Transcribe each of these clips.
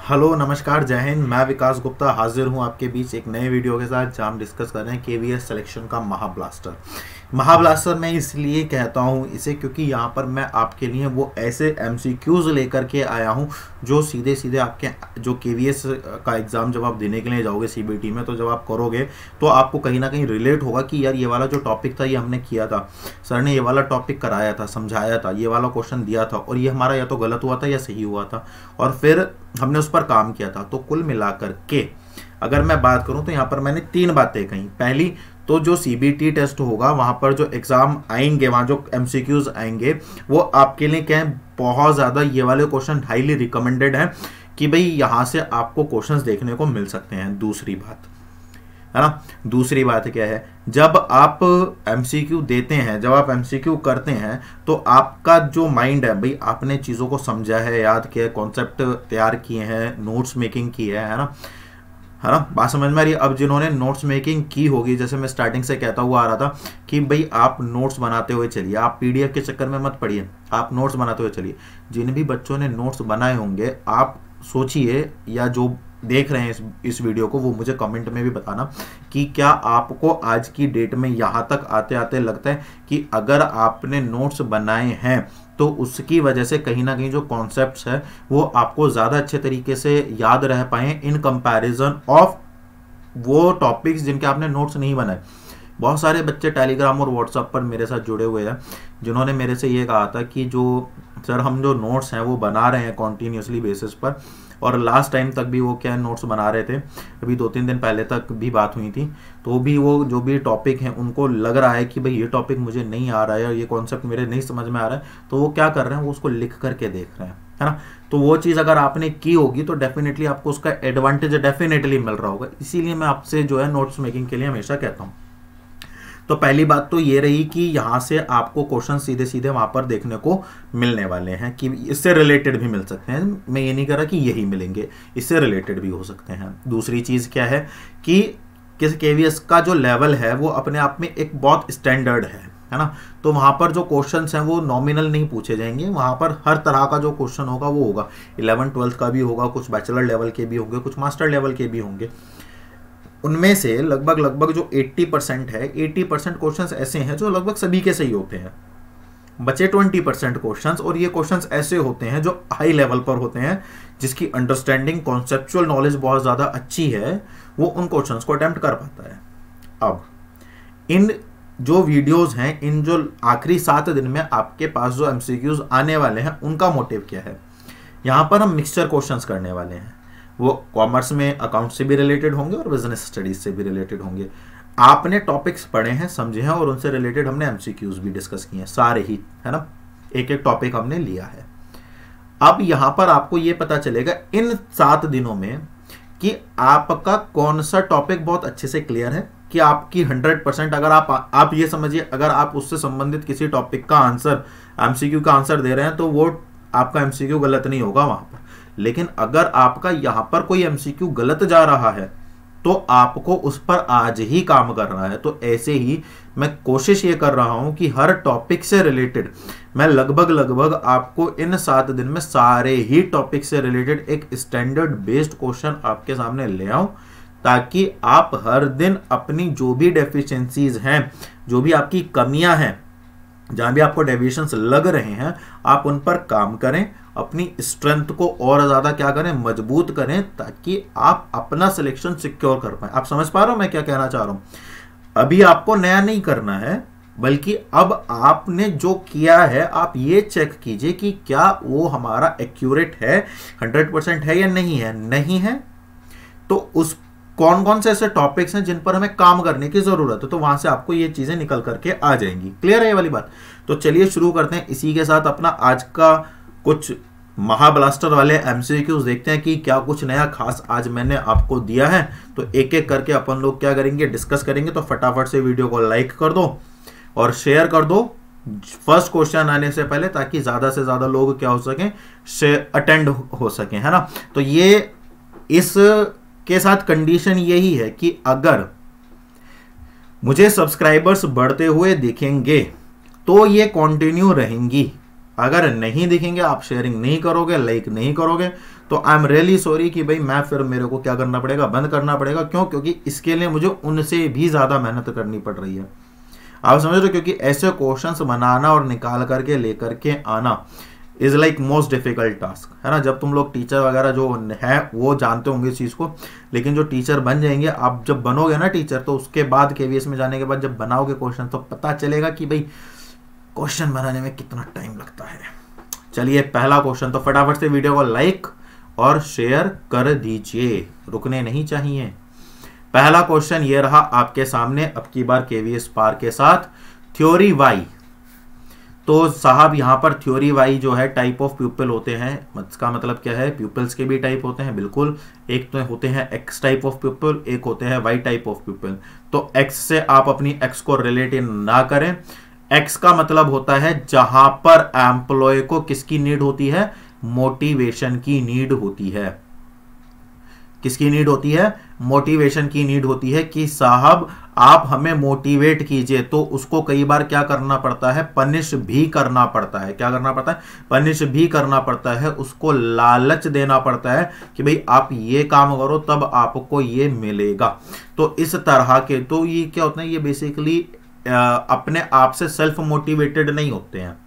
Hello नमस्कार जय हिंद। मैं विकास गुप्ता हाजिर हूं आपके बीच एक नए वीडियो के साथ जहां हम डिस्कस कर रहे हैं केवीएस सिलेक्शन का महाब्लास्टर मैं इसलिए कहता हूं इसे क्योंकि यहां पर मैं आपके लिए वो ऐसे एमसीक्यूज लेकर के आया हूं जो सीधे सीधे आपके जो केवीएस का एग्ज़ाम जब आप देने के लिए जाओगे सीबीटी में, तो जब आप करोगे तो आपको कहीं ना कहीं रिलेट होगा कि यार ये वाला जो टॉपिक था ये हमने किया था, सर ने ये वाला टॉपिक कराया था, समझाया था, ये वाला क्वेश्चन दिया था और ये हमारा या तो गलत हुआ था या सही हुआ था और फिर हमने उस पर काम किया था। तो कुल मिलाकर के अगर मैं बात करूं तो यहाँ पर मैंने 3 बातें कही। पहली तो जो सीबीटी टेस्ट होगा वहां पर जो एग्जाम आएंगे, वहां जो एमसीक्यूज आएंगे वो आपके लिए क्या है, बहुत ज़्यादा ये वाले क्वेश्चन हाईली रिकमेंडेड है कि भाई यहाँ से आपको क्वेश्चंस देखने को मिल सकते हैं। दूसरी बात है ना, दूसरी बात क्या है, जब आप एमसीक्यू देते हैं, जब आप एमसीक्यू करते हैं तो आपका जो माइंड है भाई, आपने चीज़ों को समझा है, याद किया है, कॉन्सेप्ट तैयार किए हैं, नोट्स मेकिंग की है ना, बात समझ में आ रही है। अब जिन्होंने नोट्स मेकिंग की होगी, जैसे मैं स्टार्टिंग से कहता हुआ आ रहा था कि भाई आप नोट्स बनाते हुए चलिए, आप पीडीएफ के चक्कर में मत पड़िए, आप नोट्स बनाते हुए चलिए। जिन भी बच्चों ने नोट्स बनाए होंगे, आप सोचिए या जो देख रहे हैं इस वीडियो को वो मुझे कमेंट में भी बताना कि क्या आपको आज की डेट में यहाँ तक आते आते लगता है कि अगर आपने नोट्स बनाए हैं तो उसकी वजह से कहीं ना कहीं जो कॉन्सेप्ट्स है वो आपको ज़्यादा अच्छे तरीके से याद रह पाए इन कंपैरिजन ऑफ वो टॉपिक्स जिनके आपने नोट्स नहीं बनाए। बहुत सारे बच्चे टेलीग्राम और व्हाट्सएप पर मेरे साथ जुड़े हुए हैं जिन्होंने मेरे से ये कहा था कि जो सर हम जो नोट्स हैं वो बना रहे हैं कॉन्टीन्यूसली बेसिस पर, और लास्ट टाइम तक भी वो क्या नोट्स बना रहे थे, अभी 2-3 दिन पहले तक भी बात हुई थी, तो भी वो जो भी टॉपिक हैं उनको लग रहा है कि भाई ये टॉपिक मुझे नहीं आ रहा है और ये कॉन्सेप्ट मेरे नहीं समझ में आ रहा है, तो वो क्या कर रहे हैं, वो उसको लिख करके देख रहे हैं, है ना। तो वो चीज़ अगर आपने की होगी तो डेफिनेटली आपको उसका एडवांटेज डेफिनेटली मिल रहा होगा। इसीलिए मैं आपसे जो है नोट्स मेकिंग के लिए हमेशा कहता हूँ। तो पहली बात तो ये रही कि यहाँ से आपको क्वेश्चन सीधे सीधे वहाँ पर देखने को मिलने वाले हैं कि इससे रिलेटेड भी मिल सकते हैं। मैं ये नहीं कह रहा कि यही मिलेंगे, इससे रिलेटेड भी हो सकते हैं। दूसरी चीज़ क्या है कि किस केवीएस का जो लेवल है वो अपने आप में एक बहुत स्टैंडर्ड है ना। तो वहाँ पर जो क्वेश्चंस हैं वो नॉमिनल नहीं पूछे जाएंगे, वहाँ पर हर तरह का जो क्वेश्चन होगा वो होगा। 11th-12th का भी होगा, कुछ बैचलर लेवल के भी होंगे, कुछ मास्टर लेवल के भी होंगे। उनमें से लगभग जो 80% है, 80% क्वेश्चंस ऐसे हैं जो लगभग सभी के सही होते हैं। बचे 20% क्वेश्चंस, और ये क्वेश्चंस ऐसे होते हैं जो हाई लेवल पर होते हैं, जिसकी अंडरस्टैंडिंग कॉन्सेप्चुअल नॉलेज बहुत ज़्यादा अच्छी है, वो उन क्वेश्चंस को अटेम्प्ट कर पाता है। अब इन जो वीडियोज़ हैं, इन जो आखिरी 7 दिन में आपके पास जो एमसीक्यूज आने वाले हैं उनका मोटिव क्या है। यहाँ पर हम मिक्सचर क्वेश्चंस करने वाले हैं। वो कॉमर्स में अकाउंट से भी रिलेटेड होंगे और बिजनेस स्टडीज से भी रिलेटेड होंगे। आपने टॉपिक्स पढ़े हैं, समझे हैं, और उनसे रिलेटेड हमने एमसीक्यूज भी डिस्कस किए हैं सारे ही, है ना। एक एक टॉपिक हमने लिया है। अब यहाँ पर आपको ये पता चलेगा इन 7 दिनों में कि आपका कौन सा टॉपिक बहुत अच्छे से क्लियर है, कि आपकी 100% अगर आप ये समझिए, अगर आप उससे संबंधित किसी टॉपिक का आंसर, एमसीक्यू का आंसर दे रहे हैं तो वो आपका एमसीक्यू गलत नहीं होगा वहां पर। लेकिन अगर आपका यहां पर कोई एमसीक्यू गलत जा रहा है तो आपको उस पर आज ही काम करना है। तो ऐसे ही मैं कोशिश ये कर रहा हूं कि हर टॉपिक से रिलेटेड मैं लगभग आपको इन 7 दिन में सारे ही टॉपिक से रिलेटेड एक स्टैंडर्ड बेस्ड क्वेश्चन आपके सामने ले आऊं, ताकि आप हर दिन अपनी जो भी डेफिशिएंसीज हैं, जो भी आपकी कमियां हैं, जहां भी आपको डेविएशंस लग रहे हैं, आप उन पर काम करें, अपनी स्ट्रेंथ को और ज्यादा क्या करें, मजबूत करें, ताकि आप अपना सिलेक्शन सिक्योर कर पाए। आप समझ पा रहे हो मैं क्या कहना चाह रहा हूं। अभी आपको नया नहीं करना है, बल्कि अब आपने जो किया है आप ये चेक कीजिए कि क्या वो हमारा एक्यूरेट है, 100% है या नहीं है। नहीं है तो उस कौन कौन से ऐसे टॉपिक्स हैं जिन पर हमें काम करने की जरूरत है, तो वहां से आपको ये चीजें निकल करके आ जाएंगी। क्लियर है ये वाली बात। तो चलिए शुरू करते हैं इसी के साथ अपना आज का कुछ महाब्लास्टर वाले एमसीक्यूज देखते हैं कि क्या कुछ नया खास आज मैंने आपको दिया है। तो एक एक करके अपन लोग क्या करेंगे, डिस्कस करेंगे। तो फटाफट से वीडियो को लाइक कर दो और शेयर कर दो फर्स्ट क्वेश्चन आने से पहले, ताकि ज्यादा से ज्यादा लोग क्या हो सके, अटेंड हो सके, है ना। तो ये इस के साथ कंडीशन यही है कि अगर मुझे सब्सक्राइबर्स बढ़ते हुए दिखेंगे तो ये कंटिन्यू रहेंगी, अगर नहीं दिखेंगे, आप शेयरिंग नहीं करोगे, लाइक नहीं करोगे, तो आई एम रियली सॉरी कि भाई मैं फिर मेरे को क्या करना पड़ेगा, बंद करना पड़ेगा। क्यों? क्योंकि इसके लिए मुझे उनसे भी ज़्यादा मेहनत करनी पड़ रही है। आप समझ रहे हो? क्योंकि ऐसे क्वेश्चंस बनाना और निकाल करके लेकर के आना is like most difficult task, है ना। जब तुम लोग टीचर वगैरह जो है वो जानते होंगे इस चीज़ को, लेकिन जो टीचर बन जाएंगे, आप जब बनोगे ना टीचर, तो उसके बाद केवीएस में जाने के बाद जब बनाओगे क्वेश्चन, तो पता चलेगा कि भाई क्वेश्चन बनाने में कितना टाइम लगता है। चलिए पहला क्वेश्चन, तो फटाफट से वीडियो को लाइक और शेयर कर दीजिए, रुकने नहीं चाहिए। पहला क्वेश्चन ये रहा आपके सामने, अब की बार केवीएस पार के साथ, थ्योरी वाई। तो साहब यहाँ पर थ्योरी वाई जो है टाइप ऑफ प्यूपल होते हैं, इसका मतलब क्या है, प्यूपल्स के भी टाइप होते हैं, बिल्कुल। एक तो होते हैं एक्स टाइप ऑफ प्यूपल, एक होते हैं वाई टाइप ऑफ प्यूपल। तो एक्स से आप अपनी एक्स को रिलेट ना करें। एक्स का मतलब होता है जहां पर एम्प्लॉय को किसकी नीड होती है, मोटिवेशन की नीड होती है। किसकी नीड होती है? मोटिवेशन की नीड होती है कि साहब आप हमें मोटिवेट कीजिए। तो उसको कई बार क्या करना पड़ता है, पनिश भी करना पड़ता है। क्या करना पड़ता है? पनिश भी करना पड़ता है। उसको लालच देना पड़ता है कि भाई आप ये काम करो तब आपको ये मिलेगा। तो इस तरह के, तो ये क्या होता है, ये बेसिकली अपने आप से सेल्फ मोटिवेटेड नहीं होते हैं,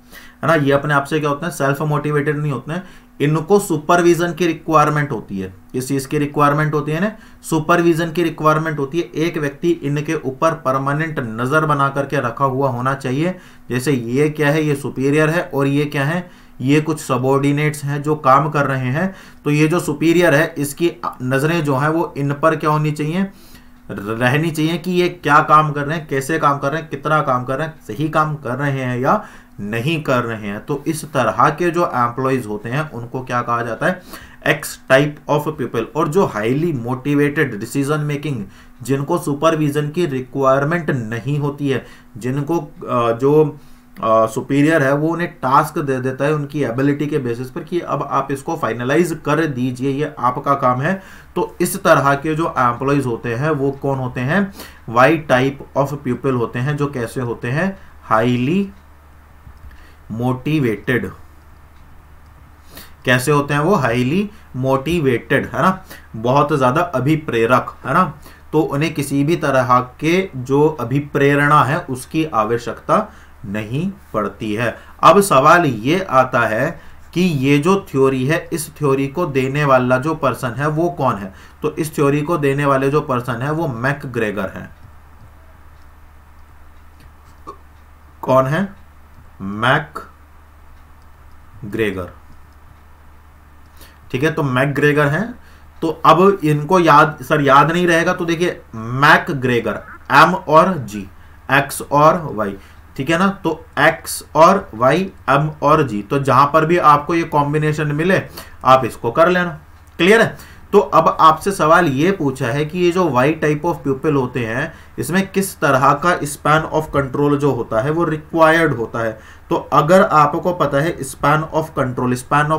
है ना। ये अपने आप से क्या होते हैं, सेल्फ मोटिवेटेड नहीं होते हैं। इनको सुपरविजन की रिक्वायरमेंट होती है। किस चीज की रिक्वायरमेंट होती है ना? सुपरविजन की रिक्वायरमेंट होती है। एक व्यक्ति इनके ऊपर परमानेंट नजर बना करके रखा हुआ होना चाहिए। जैसे ये क्या है, ये सुपीरियर है, और ये क्या है, ये कुछ सबॉर्डिनेट्स हैं जो काम कर रहे हैं। तो ये जो सुपीरियर है, इसकी नजरें जो है वो इन पर क्या होनी चाहिए, रहनी चाहिए कि ये क्या काम कर रहे हैं, कैसे काम कर रहे हैं, कितना काम कर रहे हैं, सही काम कर रहे हैं या नहीं कर रहे हैं। तो इस तरह के जो एम्प्लॉइज होते हैं उनको क्या कहा जाता है, एक्स टाइप ऑफ पीपल। और जो हाईली मोटिवेटेड, डिसीजन मेकिंग, जिनको सुपरविजन की रिक्वायरमेंट नहीं होती है, जिनको जो सुपीरियर है वो उन्हें टास्क दे देता है उनकी एबिलिटी के बेसिस पर कि अब आप इसको फाइनलाइज कर दीजिए, ये आपका काम है। तो इस तरह के जो एम्प्लॉइज होते हैं वो कौन होते हैं, वाई टाइप ऑफ पीपल होते हैं, जो कैसे होते हैं, हाईली मोटिवेटेड। कैसे होते हैं वो, हाईली मोटिवेटेड, है ना, बहुत ज्यादा अभिप्रेरक, है ना। तो उन्हें किसी भी तरह के जो अभिप्रेरणा है उसकी आवश्यकता नहीं पड़ती है। अब सवाल ये आता है कि ये जो थ्योरी है, इस थ्योरी को देने वाला जो पर्सन है वो कौन है। तो इस थ्योरी को देने वाले जो पर्सन है वो मैकग्रेगर है। कौन है? मैकग्रेगर। ठीक है, तो मैकग्रेगर है। तो अब इनको याद नहीं रहेगा, तो देखिए मैकग्रेगर, एम और जी, एक्स और वाई, ठीक है ना। तो एक्स और वाई, एम और जी, तो जहां पर भी आपको ये कॉम्बिनेशन मिले आप इसको कर लेना। क्लियर है? तो अब आपसे सवाल ये पूछा है कि ये जो वाई टाइप ऑफ पीपल होते हैं, इसमें किस तरह का स्पैन ऑफ कंट्रोल जो होता है वो रिक्वायर्ड होता है। तो अगर आपको पता है स्पैन ऑफ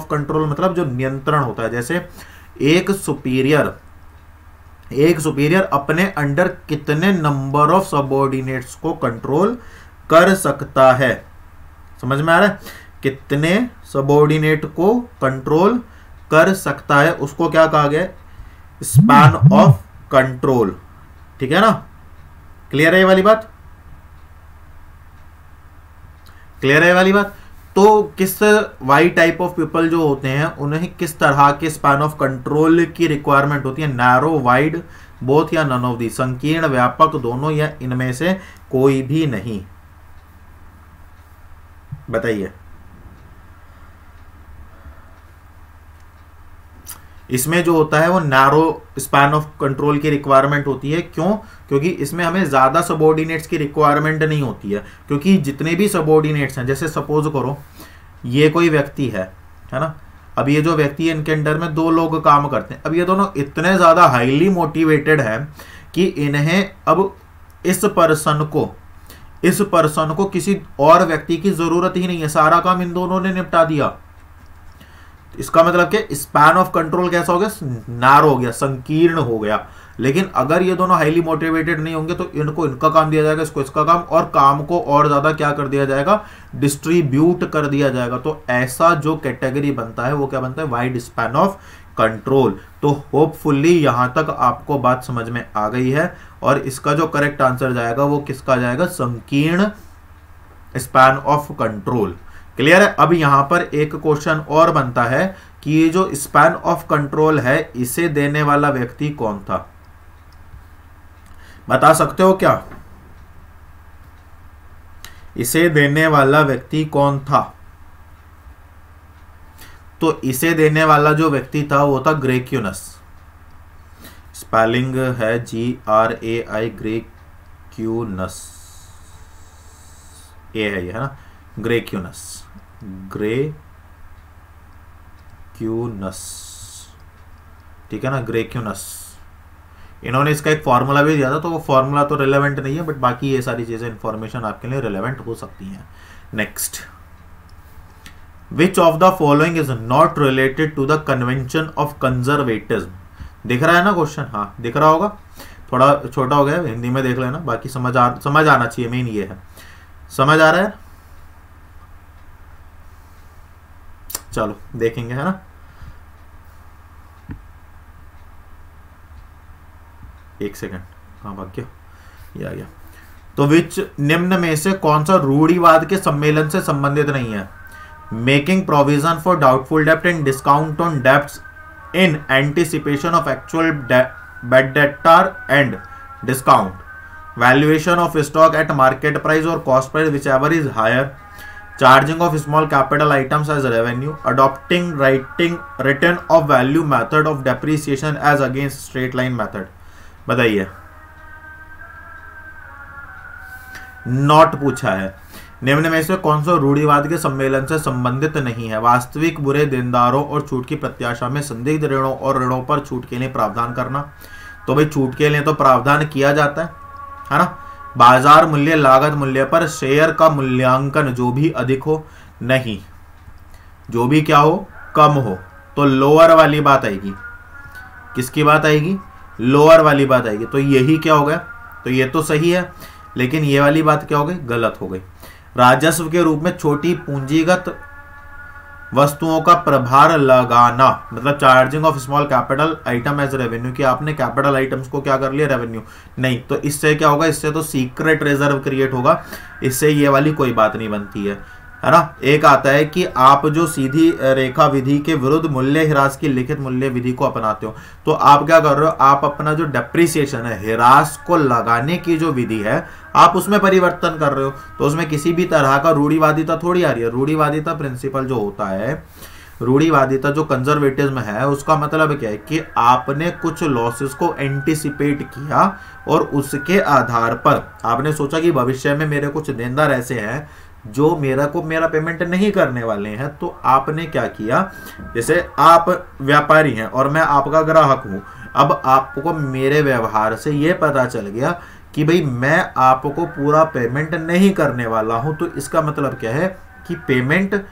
कंट्रोल मतलब जो नियंत्रण होता है, जैसे एक सुपीरियर अपने अंडर कितने नंबर ऑफ सबऑर्डिनेट्स को कंट्रोल कर सकता है। समझ में आ रहा है? कितने सबऑर्डिनेट को कंट्रोल कर सकता है, उसको क्या कहा गया, स्पैन ऑफ कंट्रोल। ठीक है ना, क्लियर है ये वाली बात? क्लियर है ये वाली बात? तो किस वाई टाइप ऑफ पीपल जो होते हैं उन्हें किस तरह के स्पैन ऑफ कंट्रोल की रिक्वायरमेंट होती है, नैरो, वाइड, बोथ या नन ऑफ दी, संकीर्ण, व्यापक, दोनों या इनमें से कोई भी नहीं। बताइए। इसमें जो होता है वो नैरो स्पैन ऑफ कंट्रोल की रिक्वायरमेंट होती है। क्यों? क्योंकि इसमें हमें ज्यादा सबऑर्डिनेट्स की रिक्वायरमेंट नहीं होती है, क्योंकि जितने भी सबऑर्डिनेट्स हैं, जैसे सपोज करो ये कोई व्यक्ति है ना, अब ये जो व्यक्ति है इनके अंडर में 2 लोग काम करते हैं। अब ये दोनों इतने ज्यादा हाईली मोटिवेटेड हैं कि इन्हें अब इस पर्सन को किसी और व्यक्ति की जरूरत ही नहीं है, सारा काम इन दोनों ने निपटा दिया। इसका मतलब कि स्पैन ऑफ कंट्रोल कैसा हो गया, नैरो हो गया, संकीर्ण हो गया। लेकिन अगर ये दोनों हाईली मोटिवेटेड नहीं होंगे तो इनको इनका काम दिया जाएगा, इसको इसका काम, और काम को और ज्यादा क्या कर दिया जाएगा, डिस्ट्रीब्यूट कर दिया जाएगा। तो ऐसा जो कैटेगरी बनता है वो क्या बनता है, वाइड स्पैन ऑफ कंट्रोल। तो होपफुली यहां तक आपको बात समझ में आ गई है, और इसका जो करेक्ट आंसर जाएगा वो किसका जाएगा, संकीर्ण स्पैन ऑफ कंट्रोल। क्लियर है। अब यहां पर एक क्वेश्चन और बनता है कि ये जो स्पैन ऑफ कंट्रोल है इसे देने वाला व्यक्ति कौन था, बता सकते हो क्या, इसे देने वाला व्यक्ति कौन था। तो इसे देने वाला जो व्यक्ति था वो था ग्रेक्यूनस। स्पेलिंग है GRAI, ग्रेक्यूनस, ये है, ये है ना, ग्रेक्यूनस, ग्रेक्यूनस, ठीक है ना, ग्रेक्यूनस। इन्होंने इसका एक फॉर्मूला भी दिया था, तो वो फॉर्मूला तो रिलेवेंट नहीं है, बट बाकी ये सारी चीजें इंफॉर्मेशन आपके लिए रिलेवेंट हो सकती हैं। Next, which of the following is not related to the convention of conservatism. दिख रहा है ना क्वेश्चन, हाँ दिख रहा होगा, थोड़ा छोटा हो गया, हिंदी में देख लेना, बाकी समझ आना चाहिए, मेन ये है, समझ आ रहा है। चलो देखेंगे, है ना, एक सेकंड, कहाँ भाग गया, ये आ गया। तो विच निम्न में से कौन सा रूढ़िवाद के सम्मेलन से संबंधित नहीं है, मेकिंग प्रोविजन फॉर डाउटफुल डेप्ट and discount on debts in anticipation of actual bad debtor and discount, valuation of stock at market price और cost price whichever is higher, charging of small capital items as revenue, adopting return of value method of depreciation as against straight line method. बताइए, not पूछा है। निम्न में से कौन सा रूढ़िवाद के सम्मेलन से संबंधित नहीं है, वास्तविक बुरे देनदारों और छूट की प्रत्याशा में संदिग्ध ऋणों और ऋणों पर छूट के लिए प्रावधान करना। तो भाई छूट के लिए तो प्रावधान किया जाता है ना, बाजार मूल्य लागत मूल्य पर शेयर का मूल्यांकन जो भी अधिक हो, नहीं, जो भी क्या हो, कम हो, तो लोअर वाली बात आएगी। किसकी बात आएगी, लोअर वाली बात आएगी। तो यही क्या हो गया, तो ये तो सही है, लेकिन ये वाली बात क्या हो गई, गलत हो गई। राजस्व के रूप में छोटी पूंजीगत वस्तुओं का प्रभार लगाना, मतलब charging of small capital item as revenue, कि आपने कैपिटल आइटम्स को क्या कर लिया, रेवेन्यू नहीं, तो इससे क्या होगा, इससे तो सीक्रेट रिजर्व क्रिएट होगा, इससे ये वाली कोई बात नहीं बनती है ना। एक आता है कि आप जो सीधी रेखा विधि के विरुद्ध मूल्य ह्रास की लिखित मूल्य विधि को अपनाते हो, तो आप क्या कर रहे हो, आप अपना जो डेप्रिसिएशन है, ह्रास को लगाने की जो विधि है, आप उसमें परिवर्तन कर रहे हो, तो उसमें किसी भी तरह का रूढ़िवादिता थोड़ी आ रही है। रूढ़िवादिता प्रिंसिपल जो होता है, रूढ़िवादिता जो कंजर्वेटिज्म है, उसका मतलब क्या है कि आपने कुछ लॉसेस को एंटिसिपेट किया और उसके आधार पर आपने सोचा कि भविष्य में मेरे कुछ देनदार ऐसे हैं जो मेरा पेमेंट नहीं करने वाले हैं, तो आपने क्या किया, जैसे आप व्यापारी हैं और मैं आपका ग्राहक हूं, अब आपको मेरे व्यवहार से यह पता चल गया कि भाई मैं आपको पूरा पेमेंट नहीं करने वाला हूं, तो इसका मतलब क्या है कि पेमेंट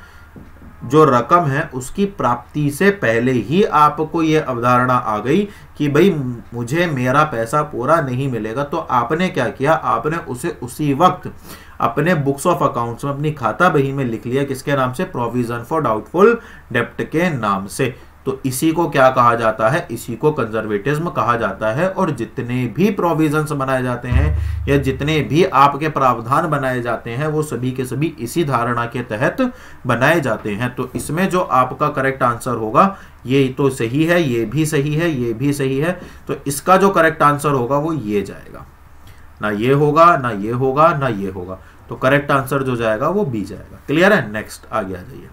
जो रकम है उसकी प्राप्ति से पहले ही आपको ये अवधारणा आ गई कि भाई मुझे मेरा पैसा पूरा नहीं मिलेगा। तो आपने क्या किया, आपने उसे उसी वक्त अपने बुक्स ऑफ अकाउंट्स में, अपनी खाता बही में लिख लिया, किसके नाम से, प्रोविजन फॉर डाउटफुल डेप्ट के नाम से। तो इसी को क्या कहा जाता है, इसी को कंजर्वेटिज्म कहा जाता है। और जितने भी प्रोविजंस बनाए जाते हैं या जितने भी आपके प्रावधान बनाए जाते हैं, वो सभी के सभी इसी धारणा के तहत बनाए जाते हैं। तो इसमें जो आपका करेक्ट आंसर होगा, ये तो सही है, ये भी सही है, ये भी सही है, तो इसका जो करेक्ट आंसर होगा वो ये जाएगा, ना ये होगा, ना ये होगा, ना ये होगा। तो करेक्ट आंसर जो जाएगा वो बी जाएगा। क्लियर है। नेक्स्ट आगे आ जाइए।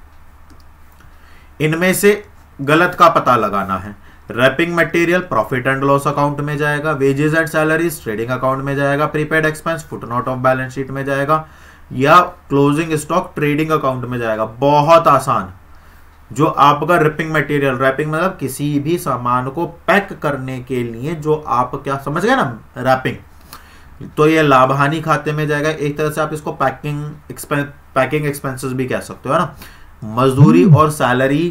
इनमें से गलत का पता लगाना है। Wrapping material profit and loss account में जाएगा, wages and salaries trading account में जाएगा, prepaid expense footnote of balance sheet में जाएगा, या क्लोजिंग स्टॉक ट्रेडिंग अकाउंट में जाएगा। बहुत आसान। जो आपका रैपिंग मटेरियल, रैपिंग मतलब किसी भी सामान को पैक करने के लिए जो आप क्या समझ गए ना, रैपिंग, तो ये लाभ हानि खाते में जाएगा। एक तरह से आप इसको पैकिंग एक्सपेंसेस भी कह सकते हो, है ना। मजदूरी और सैलरी,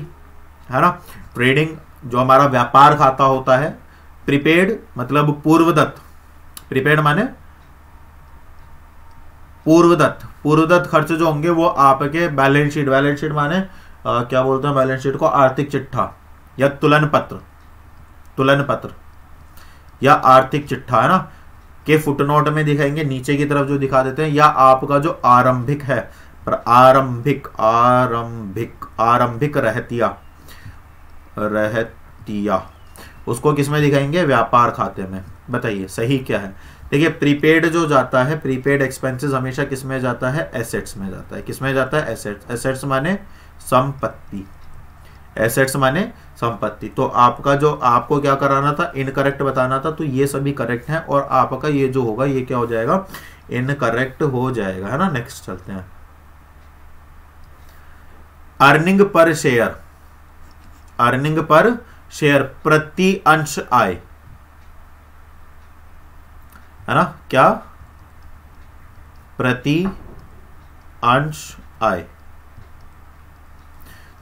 है ना। ट्रेडिंग जो हमारा व्यापार खाता होता है, प्रीपेड मतलब पूर्वदत्त, प्रीपेड माने पूर्वदत्त खर्च जो होंगे वो आपके बैलेंस शीट माने क्या बोलते हैं बैलेंस शीट को, आर्थिक चिट्ठा या तुलन पत्र या आर्थिक चिट्ठा है ना, के फुटनोट में दिखाएंगे, नीचे की तरफ जो दिखा देते हैं, या आपका जो आरंभिक है, पर आरंभिक रहतिया उसको किस में दिखाएंगे, व्यापार खाते में। बताइए सही क्या है। देखिए प्रीपेड जो जाता है, प्रीपेड एक्सपेंसेस हमेशा किस में जाता है, एसेट्स में जाता है। किस में जाता है, एसेट्स। एसेट्स माने संपत्ति, एसेट्स माने संपत्ति। तो आपका जो आपको क्या कराना था, इनकरेक्ट बताना था, तो ये सभी करेक्ट हैं और आपका ये जो होगा ये क्या हो जाएगा, इनकरेक्ट हो जाएगा, है ना। नेक्स्ट चलते हैं। अर्निंग पर शेयर, अर्निंग पर शेयर प्रति अंश आय, है ना, क्या, प्रति अंश आय।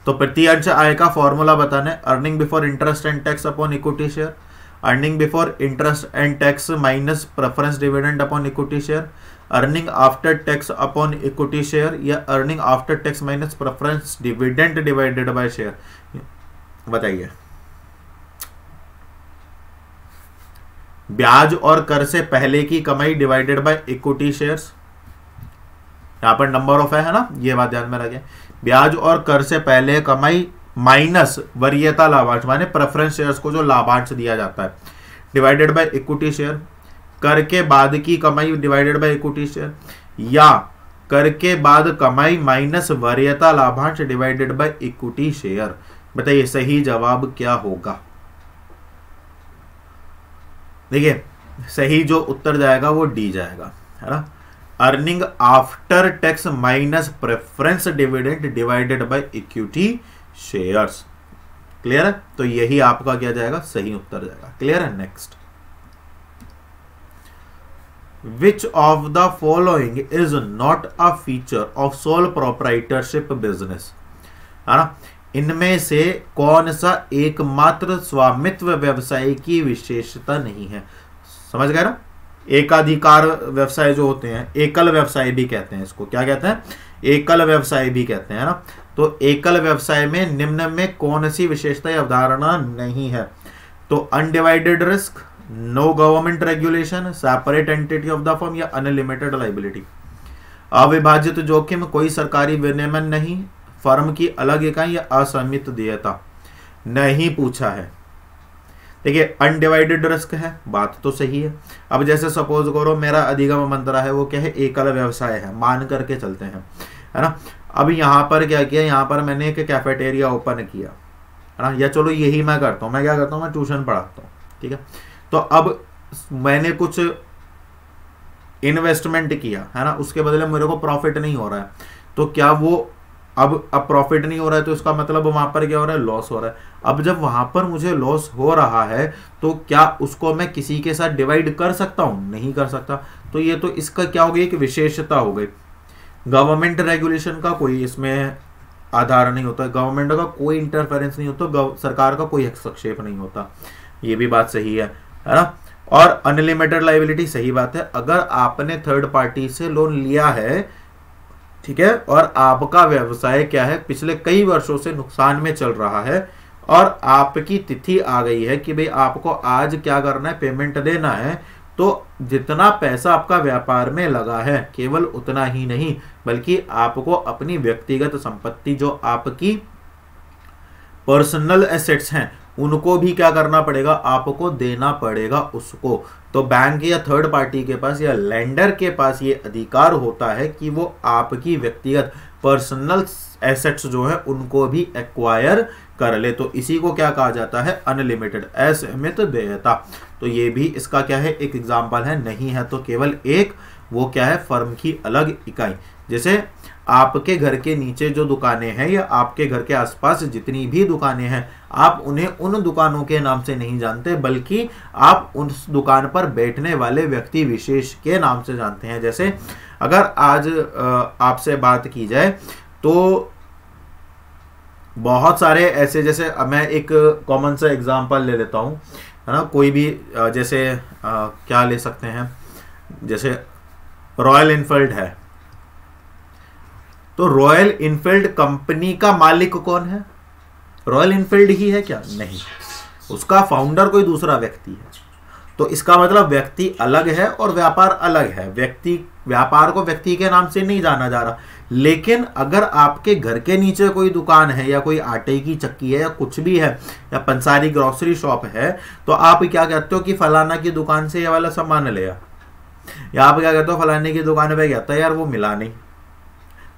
तो प्रति अंश आय का फॉर्मूला बताना है, earning before interest and tax upon equity share, earning before interest and tax minus preference dividend upon equity share, earning after tax upon equity share, या earning after tax minus preference dividend divided by share. बताइए। ब्याज और कर से पहले की कमाई divided by equity shares, यहां पर नंबर ऑफ है ना, ये बात ध्यान में रखें। ब्याज और कर से पहले कमाई माइनस वरीयता लाभांश माने प्रेफरेंस शेयर्स को जो लाभांश दिया जाता है, डिवाइडेड बाय इक्विटी शेयर। कर के बाद की कमाई डिवाइडेड बाय इक्विटी शेयर, या कर के बाद कमाई माइनस वरीयता लाभांश डिवाइडेड बाय इक्विटी शेयर। बताइए सही जवाब क्या होगा। देखिए सही जो उत्तर जाएगा वो डी जाएगा, है ना। Earning after tax minus preference dividend divided by equity shares. Clear है, तो यही आपका क्या जाएगा, सही उत्तर जाएगा। क्लियर है। Next, which of the following is not a feature of sole proprietorship business, है ना। इनमें से कौन सा एकमात्र स्वामित्व व्यवसाय की विशेषता नहीं है। समझ गए ना, एकाधिकार व्यवसाय जो होते हैं, एकल व्यवसाय भी कहते हैं इसको, क्या कहते हैं, एकल व्यवसाय भी कहते हैं ना। तो एकल व्यवसाय में निम्न में कौन सी विशेषता या अवधारणा नहीं है। तो undivided risk, no government regulation, separate entity of the firm, या अनलिमिटेड लाइबिलिटी। अविभाजित जोखिम, कोई सरकारी विनियमन नहीं, फर्म की अलग इकाई, या असीमित देयता। नहीं पूछा है। देखिए अनडिवाइडेड रिस्क है, बात तो सही है। अब जैसे सपोज करो मेरा अधिगम मंत्रा है, वो क्या है, एकल व्यवसाय है, मान करके चलते हैं, है ना। अब यहाँ पर क्या किया, यहाँ पर मैंने एक कैफेटेरिया ओपन किया, है ना, या चलो यही मैं करता हूँ, मैं क्या करता हूँ, मैं ट्यूशन पढ़ाता हूँ, ठीक है। तो अब मैंने कुछ इन्वेस्टमेंट किया, है ना, उसके बदले मेरे को प्रॉफिट नहीं हो रहा है, तो क्या वो अब प्रॉफिट नहीं हो रहा है, तो इसका मतलब वहां पर क्या हो रहा है, लॉस हो रहा है। अब जब वहां पर मुझे लॉस हो रहा है, तो क्या उसको मैं किसी के साथ डिवाइड कर सकता हूं, नहीं कर सकता। तो ये तो इसका क्या हो गई, एक विशेषता हो गई। गवर्नमेंट रेगुलेशन का कोई इसमें आधार नहीं होता, गवर्नमेंट का कोई इंटरफेरेंस नहीं होता, सरकार का कोई हस्तक्षेप नहीं होता, ये भी बात सही है ना। और अनलिमिटेड लाइबिलिटी, सही बात है। अगर आपने थर्ड पार्टी से लोन लिया है, ठीक है, और आपका व्यवसाय क्या है, पिछले कई वर्षों से नुकसान में चल रहा है, और आपकी तिथि आ गई है कि भाई आपको आज क्या करना है, पेमेंट देना है, तो जितना पैसा आपका व्यापार में लगा है, केवल उतना ही नहीं, बल्कि आपको अपनी व्यक्तिगत संपत्ति जो आपकी पर्सनल एसेट्स हैं, उनको भी क्या करना पड़ेगा, आपको देना पड़ेगा उसको। तो बैंक या थर्ड पार्टी के पास या लेंडर के पास ये अधिकार होता है कि वो आपकी व्यक्तिगत पर्सनल एसेट्स जो है उनको भी एक्वायर कर ले। तो इसी को क्या कहा जाता है, अनलिमिटेड, असीमित देयता। तो ये भी इसका क्या है, एक एग्जांपल है। नहीं है तो केवल एक, वो क्या है, फर्म की अलग इकाई। जैसे आपके घर के नीचे जो दुकानें हैं या आपके घर के आसपास जितनी भी दुकानें हैं, आप उन्हें उन दुकानों के नाम से नहीं जानते, बल्कि आप उस दुकान पर बैठने वाले व्यक्ति विशेष के नाम से जानते हैं। जैसे अगर आज आपसे बात की जाए तो बहुत सारे ऐसे, जैसे मैं एक कॉमन सा एग्जांपल ले लेता हूं, है ना। कोई भी जैसे क्या ले सकते हैं, जैसे रॉयल इनफील्ड है, तो रॉयल इनफील्ड कंपनी का मालिक कौन है? रॉयल इनफील्ड ही है क्या? नहीं, उसका फाउंडर कोई दूसरा व्यक्ति है। तो इसका मतलब व्यक्ति अलग है और व्यापार अलग है। व्यापार को व्यक्ति के नाम से नहीं जाना जा रहा। लेकिन अगर आपके घर के नीचे कोई दुकान है या कोई आटे की चक्की है या कुछ भी है या पंसारी ग्रोसरी शॉप है, तो आप क्या कहते हो कि फलाना की दुकान से ये वाला सामान ले आ, या आप क्या कहते हो फलाने की दुकान पे गया था यार वो मिला नहीं।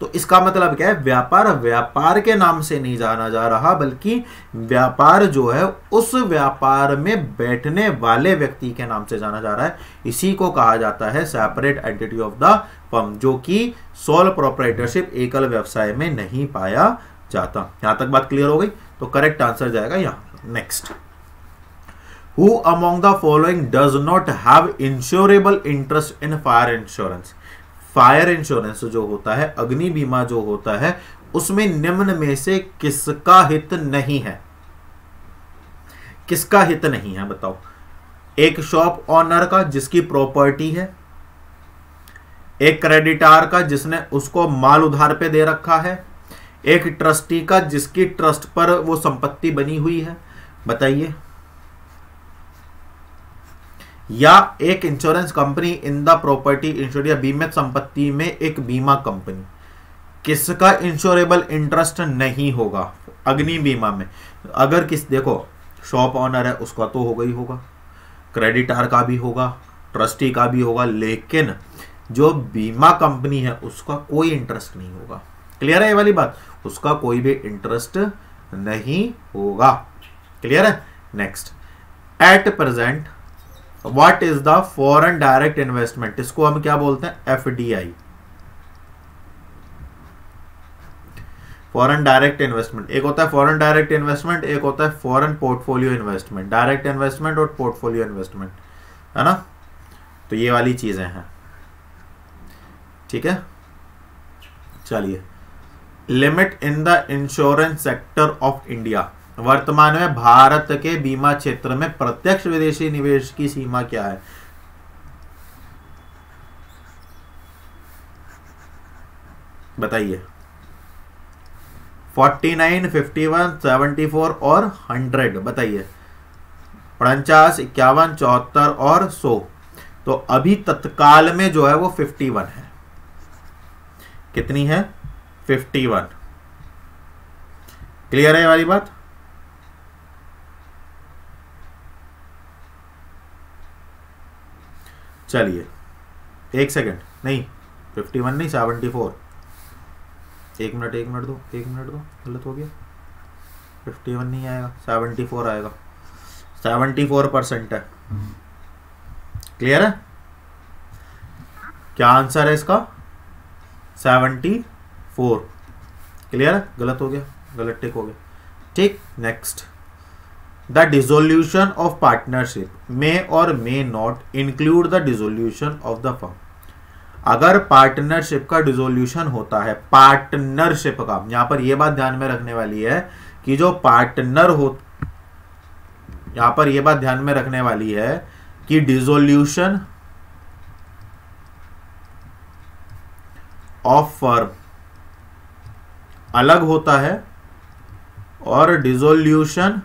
तो इसका मतलब क्या है? व्यापार के नाम से नहीं जाना जा रहा, बल्कि व्यापार जो है उस व्यापार में बैठने वाले व्यक्ति के नाम से जाना जा रहा है। इसी को कहा जाता है separate entity of the firm, जो कि सोल प्रोप्राइटरशिप, एकल व्यवसाय में नहीं पाया जाता। यहां तक बात क्लियर हो गई? तो करेक्ट आंसर जाएगा यहां। Next, who among the following does not have insurable interest in fire insurance? Fire insurance जो होता है, अग्नि बीमा जो होता है, उसमें निम्न में से किसका हित नहीं है? किसका हित नहीं है बताओ? एक शॉप ऑनर का जिसकी प्रॉपर्टी है, एक क्रेडिटार का जिसने उसको माल उधार पे दे रखा है, एक ट्रस्टी का जिसकी ट्रस्ट पर वो संपत्ति बनी हुई है। बताइए। या एक insurance company in the property ensure, या बीमित संपत्ति में एक बीमा कंपनी, किसका इंश्योरेबल इंटरेस्ट नहीं होगा अग्नि बीमा में? अगर देखो शॉप ऑनर है उसका तो होगा ही होगा, क्रेडिटार का भी होगा, ट्रस्टी का भी होगा, लेकिन जो बीमा कंपनी है उसका कोई इंटरेस्ट नहीं होगा। क्लियर है ये वाली बात? उसका कोई भी इंटरेस्ट नहीं होगा। क्लियर है? Next, at present what is the foreign direct investment? इसको हम क्या बोलते हैं? FDI, foreign direct investment. एक होता है फॉरेन डायरेक्ट इन्वेस्टमेंट, एक होता है foreign portfolio investment. Direct investment और पोर्टफोलियो इन्वेस्टमेंट, है ना। तो ये वाली चीजें हैं, ठीक है। चलिए, limit in the insurance sector of India. वर्तमान में भारत के बीमा क्षेत्र में प्रत्यक्ष विदेशी निवेश की सीमा क्या है? बताइए। 49, 51, 74 और 100। बताइए। 49, 51, 74 और 100। तो अभी तत्काल में जो है वो 51 है। कितनी है? 51। क्लियर है ये वाली बात? चलिए, एक सेकंड, नहीं 51 नहीं 74। एक मिनट दो, गलत हो गया। 51 नहीं आएगा, 74 आएगा। 74% है। क्लियर है? क्या आंसर है इसका? 74। क्लियर है? गलत हो गया, गलत टिक हो गया। ठीक। Next, the dissolution of partnership may और may not include the dissolution of the firm. अगर पार्टनरशिप का डिसोल्यूशन होता है, पार्टनरशिप का, यहां पर यह बात ध्यान में रखने वाली है कि जो पार्टनर हो, यहां पर यह बात ध्यान में रखने वाली है कि डिसोल्यूशन ऑफ फर्म अलग होता है और डिसोल्यूशन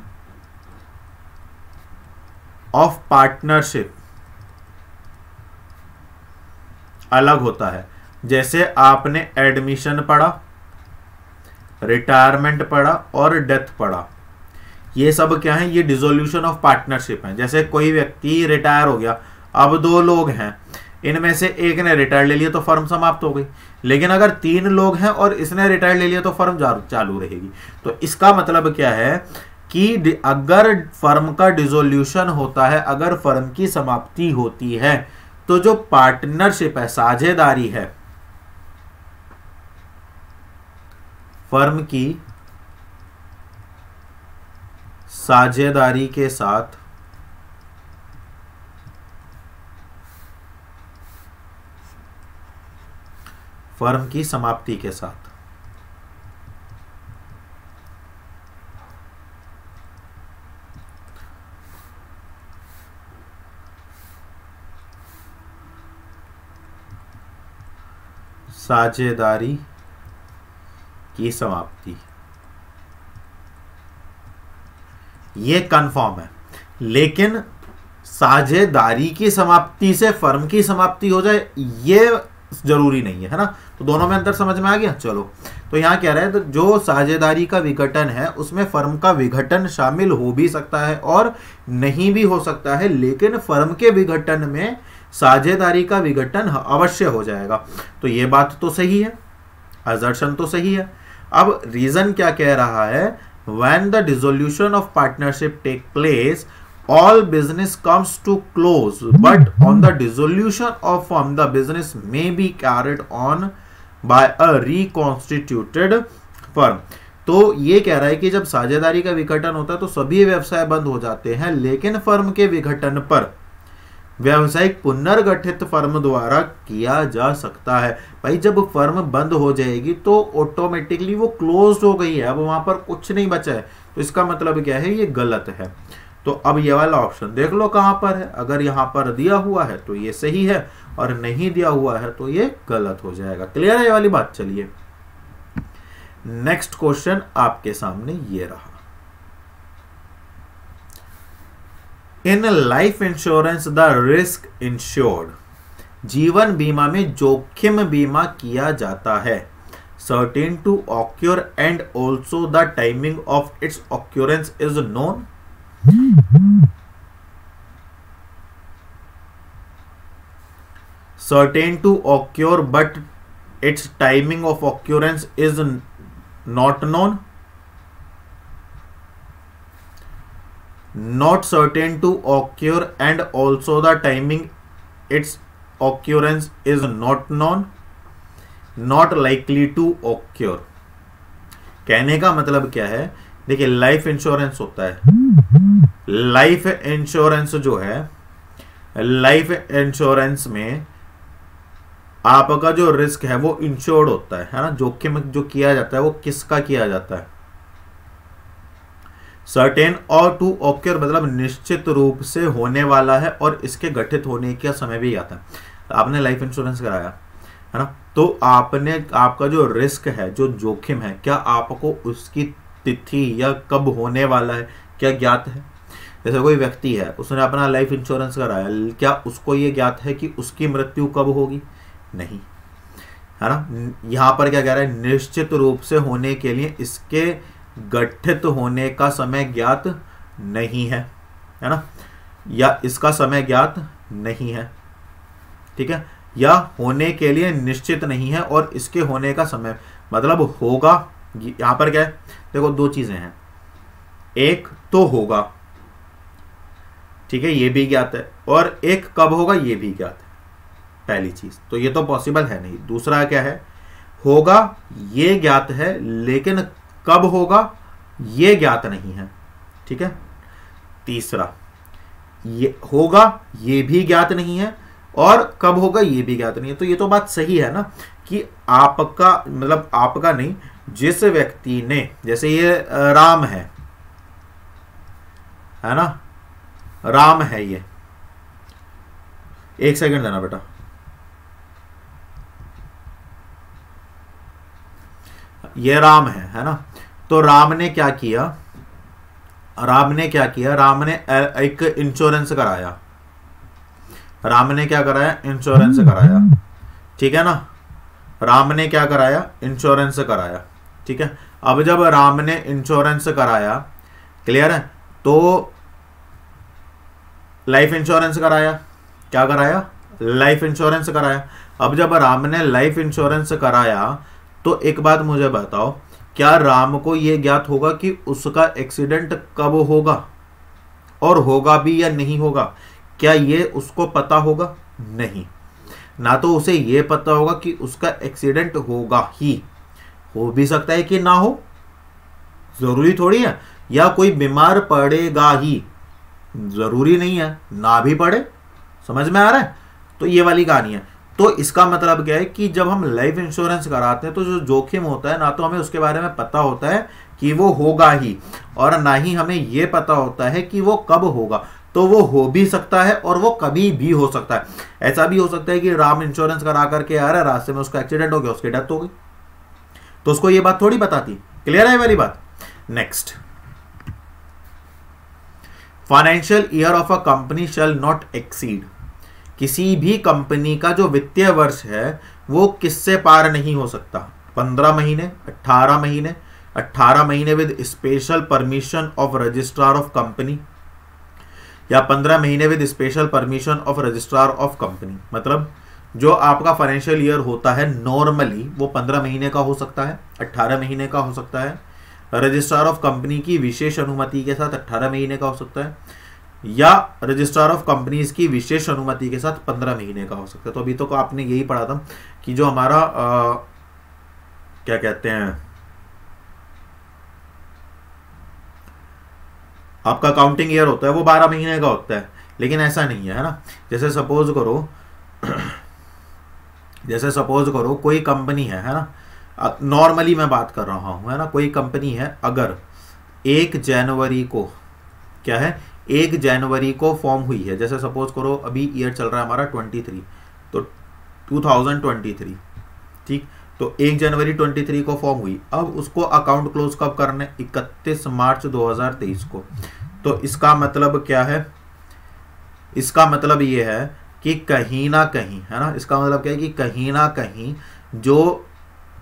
ऑफ पार्टनरशिप अलग होता है। जैसे आपने एडमिशन पढ़ा, रिटायरमेंट पढ़ा और डेथ पढ़ा, ये सब क्या है? ये डिसोल्यूशन ऑफ पार्टनरशिप है। जैसे कोई व्यक्ति रिटायर हो गया, अब 2 लोग हैं, इनमें से एक ने रिटायर ले लिया तो फर्म समाप्त हो गई। लेकिन अगर 3 लोग हैं और इसने रिटायर ले लिया तो फर्म चालू रहेगी। तो इसका मतलब क्या है कि अगर फर्म का डिसोल्यूशन होता है, अगर फर्म की समाप्ति होती है, तो जो पार्टनरशिप है, साझेदारी है, फर्म की साझेदारी के साथ फर्म की समाप्ति के साथ साझेदारी की समाप्ति, ये कंफर्म है। लेकिन साझेदारी की समाप्ति से फर्म की समाप्ति हो जाए ये जरूरी नहीं है, है ना। तो दोनों में अंतर समझ में आ गया। चलो, तो यहाँ क्या रहा है, तो जो साझेदारी का विघटन है उसमें फर्म का विघटन शामिल हो भी सकता है और नहीं भी हो सकता है, लेकिन फर्म के विघटन में साझेदारी का विघटन अवश्य हो जाएगा। तो ये बात तो सही है, असर्शन तो सही है। अब रीजन क्या कह रहा है, when the dissolution of partnership take place, all business comes to close, but on the dissolution of firm the business may be carried on by a reconstituted firm। तो ये कह रहा है कि जब साझेदारी का विघटन होता है तो सभी व्यवसाय बंद हो जाते हैं, लेकिन फर्म के विघटन पर व्यवसायिक पुनर्गठित फर्म द्वारा किया जा सकता है। भाई जब फर्म बंद हो जाएगी तो ऑटोमेटिकली वो क्लोज हो गई है, अब वहां पर कुछ नहीं बचा है, तो इसका मतलब क्या है, ये गलत है। तो अब ये वाला ऑप्शन देख लो कहां पर है, अगर यहां पर दिया हुआ है तो ये सही है और नहीं दिया हुआ है तो ये गलत हो जाएगा। क्लियर है ये वाली बात। चलिए नेक्स्ट क्वेश्चन आपके सामने ये रहा। In life insurance the risk insured, जीवन बीमा में जोखिम बीमा किया जाता है, certain to occur and also the timing of its occurrence is known. certain to occur but its timing of occurrence is not known, not certain to occur and also the timing its occurrence is not known, not likely to occur। कहने का मतलब क्या है, देखिए life insurance होता है, life insurance जो है, लाइफ इंश्योरेंस में आपका जो रिस्क है वो इंश्योर्ड होता है ना, जोखिम जो किया जाता है वो किसका किया जाता है, सर्टेन और टू ऑक्योर मतलब निश्चित रूप से होने वाला है और इसके गठित होने का समय भी आता है। आपने लाइफ इंश्योरेंस कराया है ना, तो आपने आपका जो रिस्क है, जो जोखिम है, क्या आपको उसकी तिथि या कब होने वाला है क्या ज्ञात है। जैसे कोई व्यक्ति है, उसने अपना लाइफ इंश्योरेंस कराया, क्या उसको ये ज्ञात है कि उसकी मृत्यु कब होगी, नहीं, है ना। यहां पर क्या कह रहा है, निश्चित रूप से होने के लिए इसके गठित होने का समय ज्ञात नहीं है ना, या इसका समय ज्ञात नहीं है, ठीक है, या होने के लिए निश्चित नहीं है और इसके होने का समय मतलब होगा। यहां पर क्या है, देखो दो चीजें हैं, एक तो होगा, ठीक है, ये भी ज्ञात है, और एक कब होगा ये भी ज्ञात है, पहली चीज तो ये तो पॉसिबल है नहीं। दूसरा क्या है, होगा ये ज्ञात है लेकिन कब होगा ये ज्ञात नहीं है, ठीक है। तीसरा, ये होगा ये भी ज्ञात नहीं है और कब होगा ये भी ज्ञात नहीं है। तो ये तो बात सही है ना कि आपका मतलब आपका नहीं, जिस व्यक्ति ने, जैसे ये राम है ना, राम है, ये एक सेकंड देना बेटा, ये राम है ना। तो राम ने क्या किया, राम ने क्या किया, राम ने एक इंश्योरेंस कराया, राम ने क्या कराया, इंश्योरेंस कराया, ठीक है ना। राम ने क्या कराया, इंश्योरेंस कराया, ठीक है। अब जब राम ने इंश्योरेंस कराया, क्लियर है, तो लाइफ इंश्योरेंस कराया, क्या कराया, लाइफ इंश्योरेंस कराया। अब जब राम ने लाइफ इंश्योरेंस कराया तो एक बात मुझे बताओ, क्या राम को यह ज्ञात होगा कि उसका एक्सीडेंट कब होगा और होगा भी या नहीं होगा, क्या ये उसको पता होगा, नहीं। ना तो उसे ये पता होगा कि उसका एक्सीडेंट होगा ही, हो भी सकता है कि ना हो, जरूरी थोड़ी है, या कोई बीमार पड़ेगा ही, जरूरी नहीं है ना भी पड़े, समझ में आ रहा है। तो ये वाली कहानी है। तो इसका मतलब क्या है कि जब हम लाइफ इंश्योरेंस कराते हैं तो जो जोखिम होता है ना तो हमें उसके बारे में पता होता है कि वो होगा ही, और ना ही हमें ये पता होता है कि वो कब होगा। तो वो हो भी सकता है और वो कभी भी हो सकता है। ऐसा भी हो सकता है कि राम इंश्योरेंस करा करके आ रहा है, रास्ते में उसका एक्सीडेंट हो गया, उसकी डेथ हो गई, तो उसको ये बात थोड़ी बताती। क्लियर है ये वाली बात। Next, financial year of a company shall not exceed, किसी भी कंपनी का जो वित्तीय वर्ष है वो किससे पार नहीं हो सकता, 15 महीने, 18 महीने, 18 महीने with special permission of registrar of company, या 15 महीने with special permission of registrar of company. मतलब जो आपका फाइनेंशियल ईयर होता है नॉर्मली वो 15 महीने का हो सकता है, 18 महीने का हो सकता है, रजिस्ट्रार ऑफ कंपनी की विशेष अनुमति के साथ 18 महीने का हो सकता है, या रजिस्ट्रार ऑफ कंपनीज की विशेष अनुमति के साथ 15 महीने का हो सकता है। तो अभी तो आपने यही पढ़ा था कि जो हमारा क्या कहते हैं आपका काउंटिंग ईयर होता है वो 12 महीने का होता है, लेकिन ऐसा नहीं है ना। जैसे सपोज करो कोई कंपनी है ना, नॉर्मली मैं बात कर रहा हूं, है ना, कोई कंपनी है, अगर 1 जनवरी को क्या है 1 जनवरी को फॉर्म हुई है, जैसे सपोज करो अभी ईयर चल रहा है हमारा 23, तो 2023, ठीक, तो 1 जनवरी 23 को फॉर्म हुई, अब उसको अकाउंट क्लोज कब करने, 31 मार्च 2023 को। तो इसका मतलब क्या है, इसका मतलब ये है कि कहीं ना कहीं, है ना, इसका मतलब क्या है कि कहीं ना कहीं जो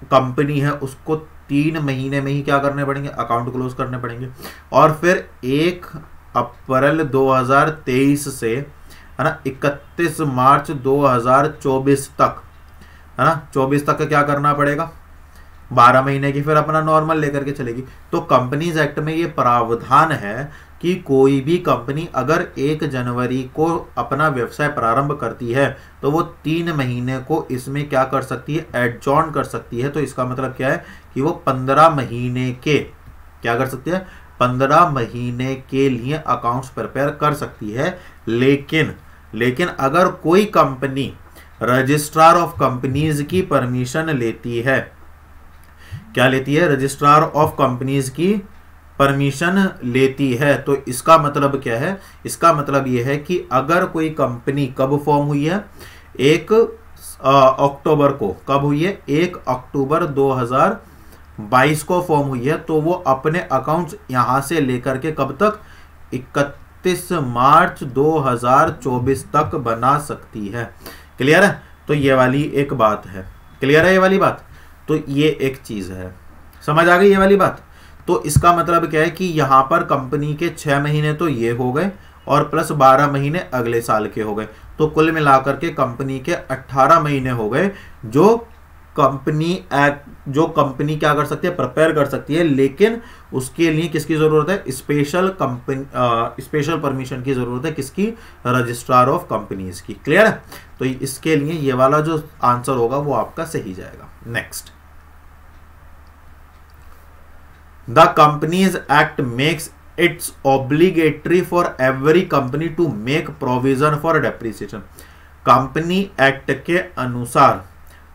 कंपनी है उसको 3 महीने में ही क्या करने पड़ेंगे, अकाउंट क्लोज करने पड़ेंगे। और फिर 1 अप्रैल 2023 से, है ना, 31 मार्च 2024 तक, है ना, 24 तक का क्या करना पड़ेगा, 12 महीने की फिर अपना नॉर्मल लेकर के चलेगी। तो कंपनीज एक्ट में ये प्रावधान है कि कोई भी कंपनी अगर 1 जनवरी को अपना व्यवसाय प्रारंभ करती है तो वो 3 महीने को इसमें क्या कर सकती है, एडजॉर्न कर सकती है। तो इसका मतलब क्या है कि वो 15 महीने के क्या कर सकती है, 15 महीने के लिए अकाउंट्स प्रिपेयर कर सकती है। लेकिन अगर कोई कंपनी रजिस्ट्रार ऑफ कंपनीज की परमिशन लेती है, क्या लेती है, रजिस्ट्रार ऑफ कंपनीज की परमिशन लेती है, तो इसका मतलब क्या है, इसका मतलब यह है कि अगर कोई कंपनी कब फॉर्म हुई है, 1 अक्टूबर को, कब हुई है, 1 अक्टूबर 2022 को फॉर्म हुई है, तो वो अपने अकाउंट्स यहां से लेकर के कब तक, 31 मार्च 2024 तक बना सकती है। क्लियर है। तो ये वाली एक बात है, क्लियर है ये वाली बात। तो ये एक चीज है, समझ आ गई ये वाली बात। तो इसका मतलब क्या है कि यहां पर कंपनी के 6 महीने तो ये हो गए और प्लस 12 महीने अगले साल के हो गए, तो कुल मिलाकर के कंपनी के 18 महीने हो गए जो कंपनी क्या कर सकती है, प्रिपेयर कर सकती है। लेकिन उसके लिए किसकी जरूरत है, स्पेशल परमिशन की जरूरत है, किसकी, रजिस्ट्रार ऑफ कंपनीज की। क्लियर है। तो इसके लिए ये वाला जो आंसर होगा वो आपका सही जाएगा। Next, the companies act makes its obligatory for every company to make provision for depreciation. Company act के अनुसार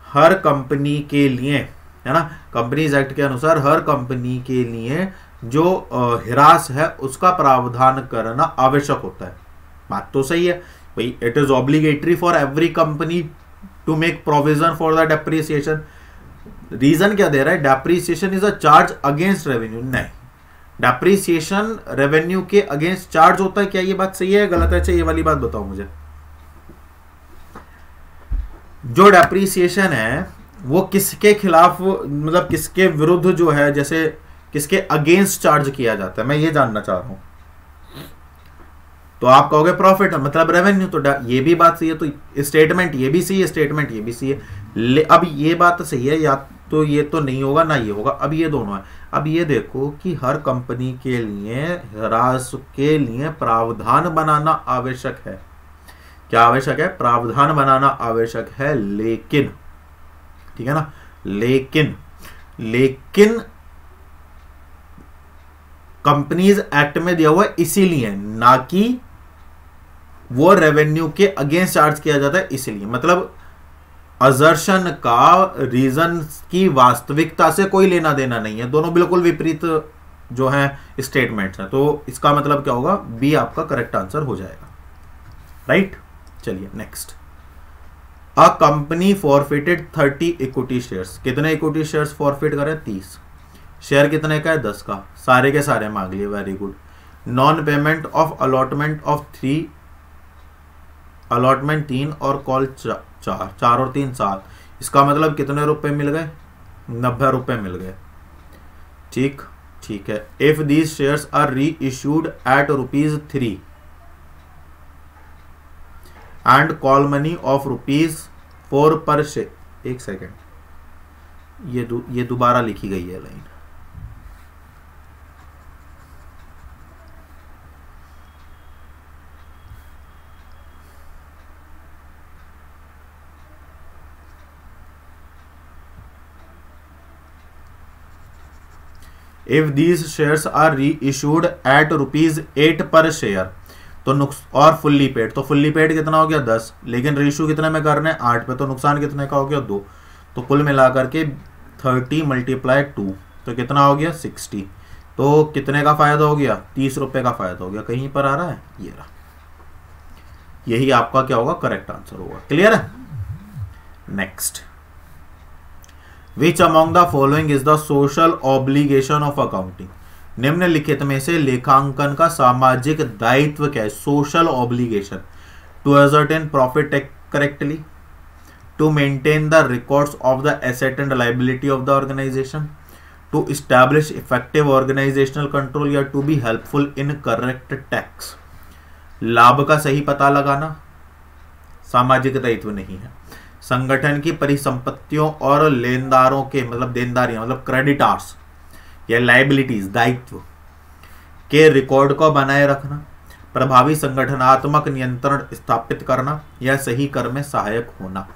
हर कंपनी के लिए, है ना, कंपनीज एक्ट के अनुसार हर कंपनी के लिए जो हिरास है उसका प्रावधान करना आवश्यक होता है। बात तो सही है भाई, it is obligatory for every company to make provision for the depreciation. Reason क्या दे रहा है, depreciation is a charge against revenue. नहीं, डेप्रिसिएशन रेवेन्यू के अगेंस्ट चार्ज होता है। क्या ये बात सही है गलत है? अच्छा ये वाली बात बताओ मुझे। जो डेप्रिसिएशन है वो किसके खिलाफ, मतलब किसके विरुद्ध जो है, जैसे किसके अगेंस्ट चार्ज किया जाता है, मैं ये जानना चाह रहा हूं। तो आप कहोगे प्रॉफिट मतलब रेवेन्यू, तो ये भी बात सही है, तो स्टेटमेंट ये भी सही है, स्टेटमेंट ये भी सही है। अब ये बात सही है, या तो ये तो नहीं होगा ना ये होगा, अब ये दोनों है। अब ये देखो कि हर कंपनी के लिए ह्रास के लिए प्रावधान बनाना आवश्यक है। क्या आवश्यक है? प्रावधान बनाना आवश्यक है। लेकिन, ठीक है ना, लेकिन कंपनीज एक्ट में दिया हुआ है इसीलिए, ना कि वो रेवेन्यू के अगेंस्ट चार्ज किया जाता है इसीलिए। मतलब असर्शन का रीजन की वास्तविकता से कोई लेना देना नहीं है, दोनों बिल्कुल विपरीत जो है स्टेटमेंट्स हैं। तो इसका मतलब क्या होगा, बी आपका करेक्ट आंसर हो जाएगा, राइट। चलिए next, a company forfeited 30 equity shares. कितने इक्विटी शेयर्स फॉरफिट करें, 30। शेयर कितने का है, 10 का, सारे के सारे मांग लिए, very good. Non payment of allotment of 3, allotment 3 और कॉल 4 और 3 7। इसका मतलब कितने रुपए मिल गए, 90 रुपए मिल गए, ठीक है। If these shares are reissued eight ₹3 and call money of ₹4 पर शेयर, एक सेकेंड, ये दोबारा लिखी गई है line, if these shares are reissued at ₹8 per share, तो और फुल्ली पेड, तो फुल्ली पेड कितना हो गया 10, लेकिन रेशियो कितने में करने 8 पे, तो नुकसान कितने का हो गया 2। तो कुल मिलाकर के 30 × 2, तो कितना हो गया 60। तो कितने का फायदा हो गया, 30 रुपए का फायदा हो गया। कहीं पर आ रहा है, ये रहा, यही आपका क्या होगा, करेक्ट आंसर होगा। क्लियर है। Next, which among the following is the social obligation of accounting. निम्नलिखित में से लेखांकन का सामाजिक दायित्व क्या है, social obligation. To ascertain profit correctly, to maintain the records of the asset and liability of the organisation, to establish effective organisational control, या to be helpful in correct tax. लाभ का सही पता लगाना सामाजिक दायित्व नहीं है। संगठन की परिसंपत्तियों और लेनदारों के मतलब देनदारियां मतलब क्रेडिटार्स या लाइबिलिटीज दायित्व के रिकॉर्ड को बनाए रखना, प्रभावी संगठनात्मक नियंत्रण स्थापित करना, या सही कर में सहायक होना।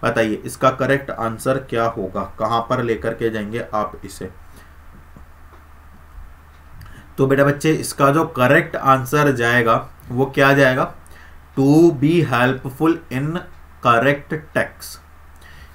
बताइए इसका करेक्ट आंसर क्या होगा, कहां पर लेकर के जाएंगे आप इसे। तो बेटा बच्चे इसका जो करेक्ट आंसर जाएगा वो क्या जाएगा, to be helpful in correct tax.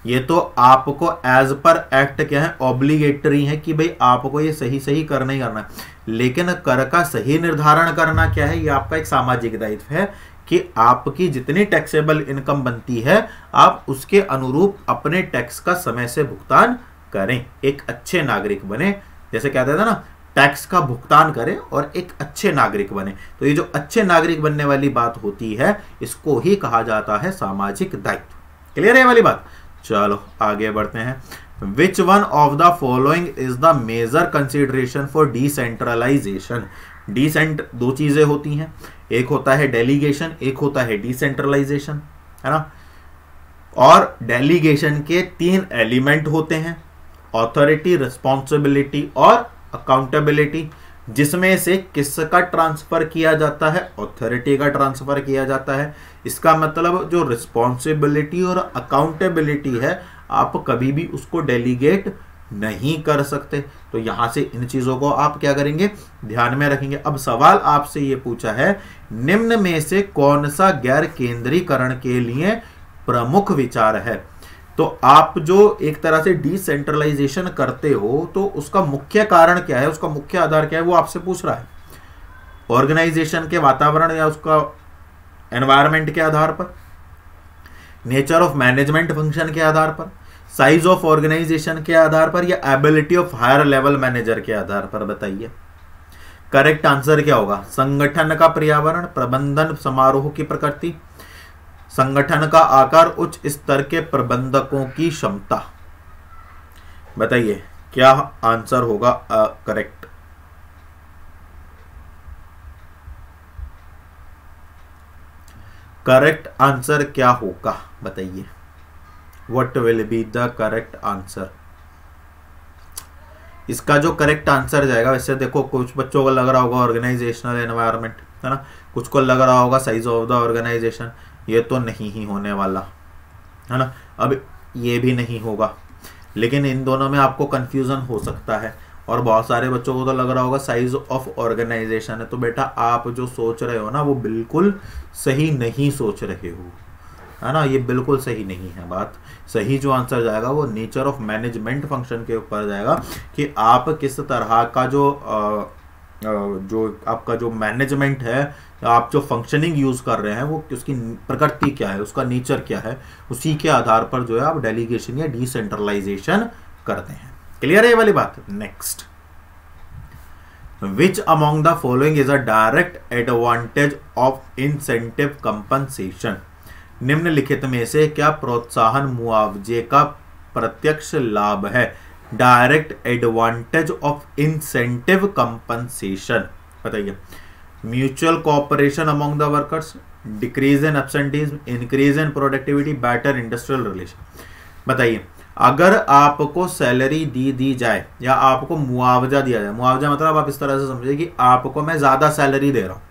ये तो आपको एज पर एक्ट क्या है, ऑब्लिगेटरी है कि भाई आपको ये सही करना ही करना है, लेकिन कर का सही निर्धारण करना क्या है, ये आपका एक सामाजिक दायित्व है कि आपकी जितनी टैक्सेबल इनकम बनती है आप उसके अनुरूप अपने टैक्स का समय से भुगतान करें, एक अच्छे नागरिक बने। जैसे कहते थे ना, टैक्स का भुगतान करें और एक अच्छे नागरिक बने। तो ये जो अच्छे नागरिक बनने वाली बात होती है इसको ही कहा जाता है सामाजिक दायित्व। क्लियर है वाली बात। चलो आगे बढ़ते हैं। Which one of the following is the major consideration for decentralisation. दो चीजें होती हैं, एक होता है डेलीगेशन, एक होता है डिसेंट्रलाइजेशन, है ना। और डेलीगेशन के 3 एलिमेंट होते हैं, ऑथोरिटी, रिस्पॉन्सिबिलिटी और अकाउंटेबिलिटी। जिसमें से किसका ट्रांसफर किया जाता है, अथॉरिटी का ट्रांसफर किया जाता है। इसका मतलब जो रिस्पॉन्सिबिलिटी और अकाउंटेबिलिटी है आप कभी भी उसको डेलीगेट नहीं कर सकते। तो यहां से इन चीजों को आप क्या करेंगे, ध्यान में रखेंगे। अब सवाल आपसे ये पूछा है, निम्न में से कौन सा गैर केंद्रीकरण के लिए प्रमुख विचार है। तो आप जो एक तरह से डिसेंट्रलाइजेशन करते हो तो उसका मुख्य कारण क्या है, उसका मुख्य आधार क्या है, वो आपसे पूछ रहा है। ऑर्गेनाइजेशन के वातावरण या उसका एनवायरनमेंट के आधार पर, नेचर ऑफ मैनेजमेंट फंक्शन के आधार पर, साइज ऑफ ऑर्गेनाइजेशन के आधार पर, या ability of higher level manager के आधार पर। बताइए करेक्ट आंसर क्या होगा। संगठन का पर्यावरण, प्रबंधन समारोह की प्रकृति, संगठन का आकार, उच्च स्तर के प्रबंधकों की क्षमता। बताइए क्या आंसर होगा करेक्ट। करेक्ट आंसर क्या होगा बताइए, what will be the correct answer. इसका जो करेक्ट आंसर जाएगा, वैसे देखो कुछ बच्चों को लग रहा होगा ऑर्गेनाइजेशनल एनवायरनमेंट, है ना, कुछ को लग रहा होगा साइज ऑफ द ऑर्गेनाइजेशन। ये तो नहीं ही होने वाला, है ना। अब ये भी नहीं होगा, लेकिन इन दोनों में आपको कंफ्यूजन हो सकता है। और बहुत सारे बच्चों को तो लग रहा होगा साइज ऑफ ऑर्गेनाइजेशन है। तो बेटा आप जो सोच रहे हो ना वो बिल्कुल सही नहीं सोच रहे हो। है ना, ये बिल्कुल सही नहीं है बात। सही जो आंसर जाएगा वो नेचर ऑफ मैनेजमेंट फंक्शन के ऊपर जाएगा कि आप किस तरह का जो आपका जो मैनेजमेंट है, आप जो फंक्शनिंग यूज कर रहे हैं वो उसकी प्रकृति क्या है, उसका नेचर क्या है, उसी के आधार पर जो है आप डेलीगेशन या डिसेंट्रलाइजेशन करते हैं। क्लियर है ये वाली बात। Next, which among the following is a direct advantage of incentive compensation. निम्नलिखित में से क्या प्रोत्साहन मुआवजे का प्रत्यक्ष लाभ है। Direct advantage of incentive compensation बताइए। Mutual cooperation among the workers, decrease in absenteeism, increase in productivity, better industrial relation. बताइए, अगर आपको सैलरी दी जाए या आपको मुआवजा दिया जाए, मुआवजा मतलब आप इस तरह से समझिए कि आपको मैं ज्यादा सैलरी दे रहा हूं,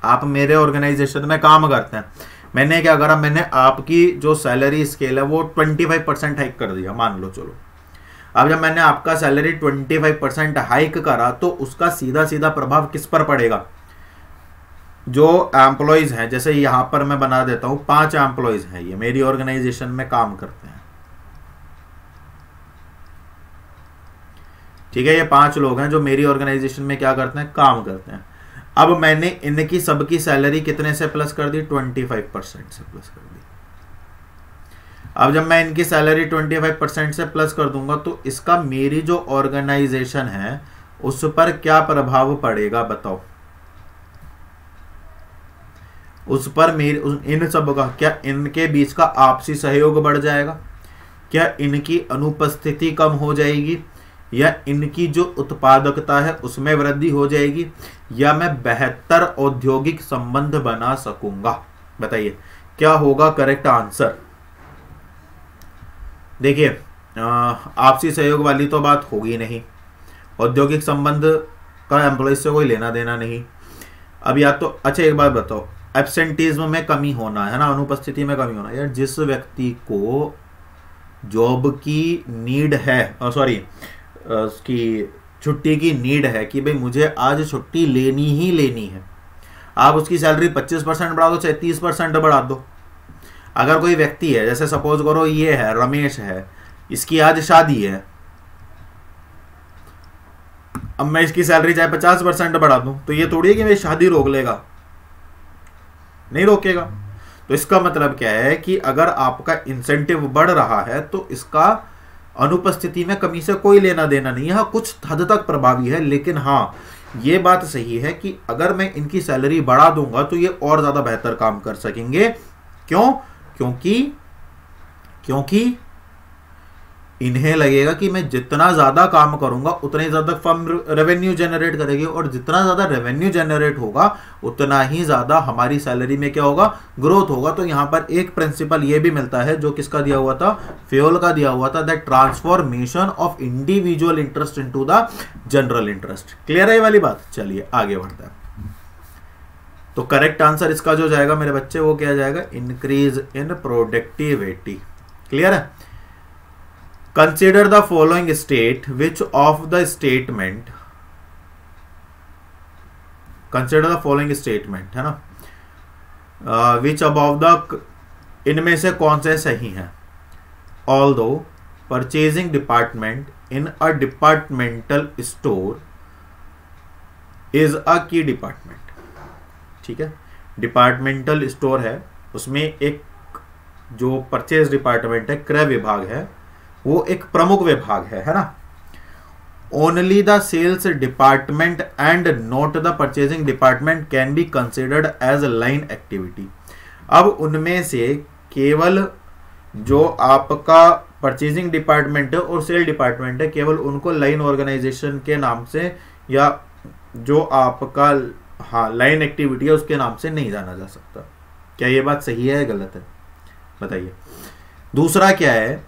आप मेरे ऑर्गेनाइजेशन में काम करते हैं, मैंने क्या करा, मैंने आपकी जो सैलरी स्केल है वो 25% हाइक कर दिया, मान लो चलो। अब जब मैंने आपका सैलरी 25% हाइक करा तो उसका सीधा सीधा प्रभाव किस पर पड़ेगा। जो एम्प्लॉयज हैं, जैसे यहां पर मैं बना देता हूं 5 एम्प्लॉयज हैं, ये मेरी ऑर्गेनाइजेशन में काम करते हैं, ठीक है, ये 5 लोग हैं जो मेरी ऑर्गेनाइजेशन में क्या करते हैं, काम करते हैं। अब मैंने इनकी सबकी सैलरी कितने से प्लस कर दी, 25% से प्लस कर दी। अब जब मैं इनकी सैलरी 25% से प्लस कर दूंगा तो इसका मेरी जो ऑर्गेनाइजेशन है उस पर क्या प्रभाव पड़ेगा बताओ। उस पर मेरी इन सब का क्या, इनके बीच का आपसी सहयोग बढ़ जाएगा, क्या इनकी अनुपस्थिति कम हो जाएगी, या इनकी जो उत्पादकता है उसमें वृद्धि हो जाएगी, या मैं बेहतर औद्योगिक संबंध बना सकूंगा। बताइए क्या होगा करेक्ट आंसर। देखिए आपसी सहयोग वाली तो बात होगी नहीं, औद्योगिक संबंध का एम्प्लॉयज से कोई लेना देना नहीं। अब या तो अच्छा एक बात बताओ, एब्सेंटीज्म में कमी होना है ना, अनुपस्थिति में कमी होना, यार जिस व्यक्ति को जॉब की नीड है, सॉरी उसकी छुट्टी की नीड है कि भाई मुझे आज छुट्टी लेनी ही लेनी है, आप उसकी सैलरी 25% बढ़ा दो चाहे 30% बढ़ा दो। अगर कोई व्यक्ति है, जैसे सपोज करो ये है रमेश है, इसकी आज शादी है, अब मैं इसकी सैलरी चाहे 50% बढ़ा दूं तो ये थोड़ी है कि मेरी शादी रोक लेगा, नहीं रोकेगा। तो इसका मतलब क्या है कि अगर आपका इंसेंटिव बढ़ रहा है तो इसका अनुपस्थिति में कमी से कोई लेना देना नहीं है। हाँ कुछ हद तक प्रभावी है, लेकिन हाँ ये बात सही है कि अगर मैं इनकी सैलरी बढ़ा दूंगा तो ये और ज्यादा बेहतर काम कर सकेंगे। क्यों? क्योंकि इन्हें लगेगा कि मैं जितना ज्यादा काम करूंगा उतना ही ज्यादा फर्म रेवेन्यू जनरेट करेगी, और जितना ज्यादा रेवेन्यू जनरेट होगा उतना ही ज्यादा हमारी सैलरी में क्या होगा, ग्रोथ होगा। तो यहां पर एक प्रिंसिपल ये भी मिलता है जो किसका दिया हुआ था, फ्योल का दिया हुआ था, that transformation of individual interest into the general interest. Clear है ये वाली बात। चलिए आगे बढ़ते हैं। तो करेक्ट आंसर इसका जो जाएगा मेरे बच्चे वो क्या जाएगा, इंक्रीज इन प्रोडक्टिविटी। क्लियर है। Consider the following state which of the statement, consider the following statement है ना, which above the, इनमें से कौन से सही हैं। Although purchasing department in a departmental store is a key department, ठीक है, डिपार्टमेंटल स्टोर है, उसमें एक जो परचेज डिपार्टमेंट है, क्रय विभाग है, वो एक प्रमुख विभाग है ना। Only the sales department and not the purchasing department can be considered as line activity. अब उनमें से केवल जो आपका परचेजिंग डिपार्टमेंट है और सेल डिपार्टमेंट है, केवल उनको लाइन ऑर्गेनाइजेशन के नाम से या जो आपका हाँ लाइन एक्टिविटी है उसके नाम से नहीं जाना जा सकता। क्या ये बात सही है या गलत है बताइए। दूसरा क्या है,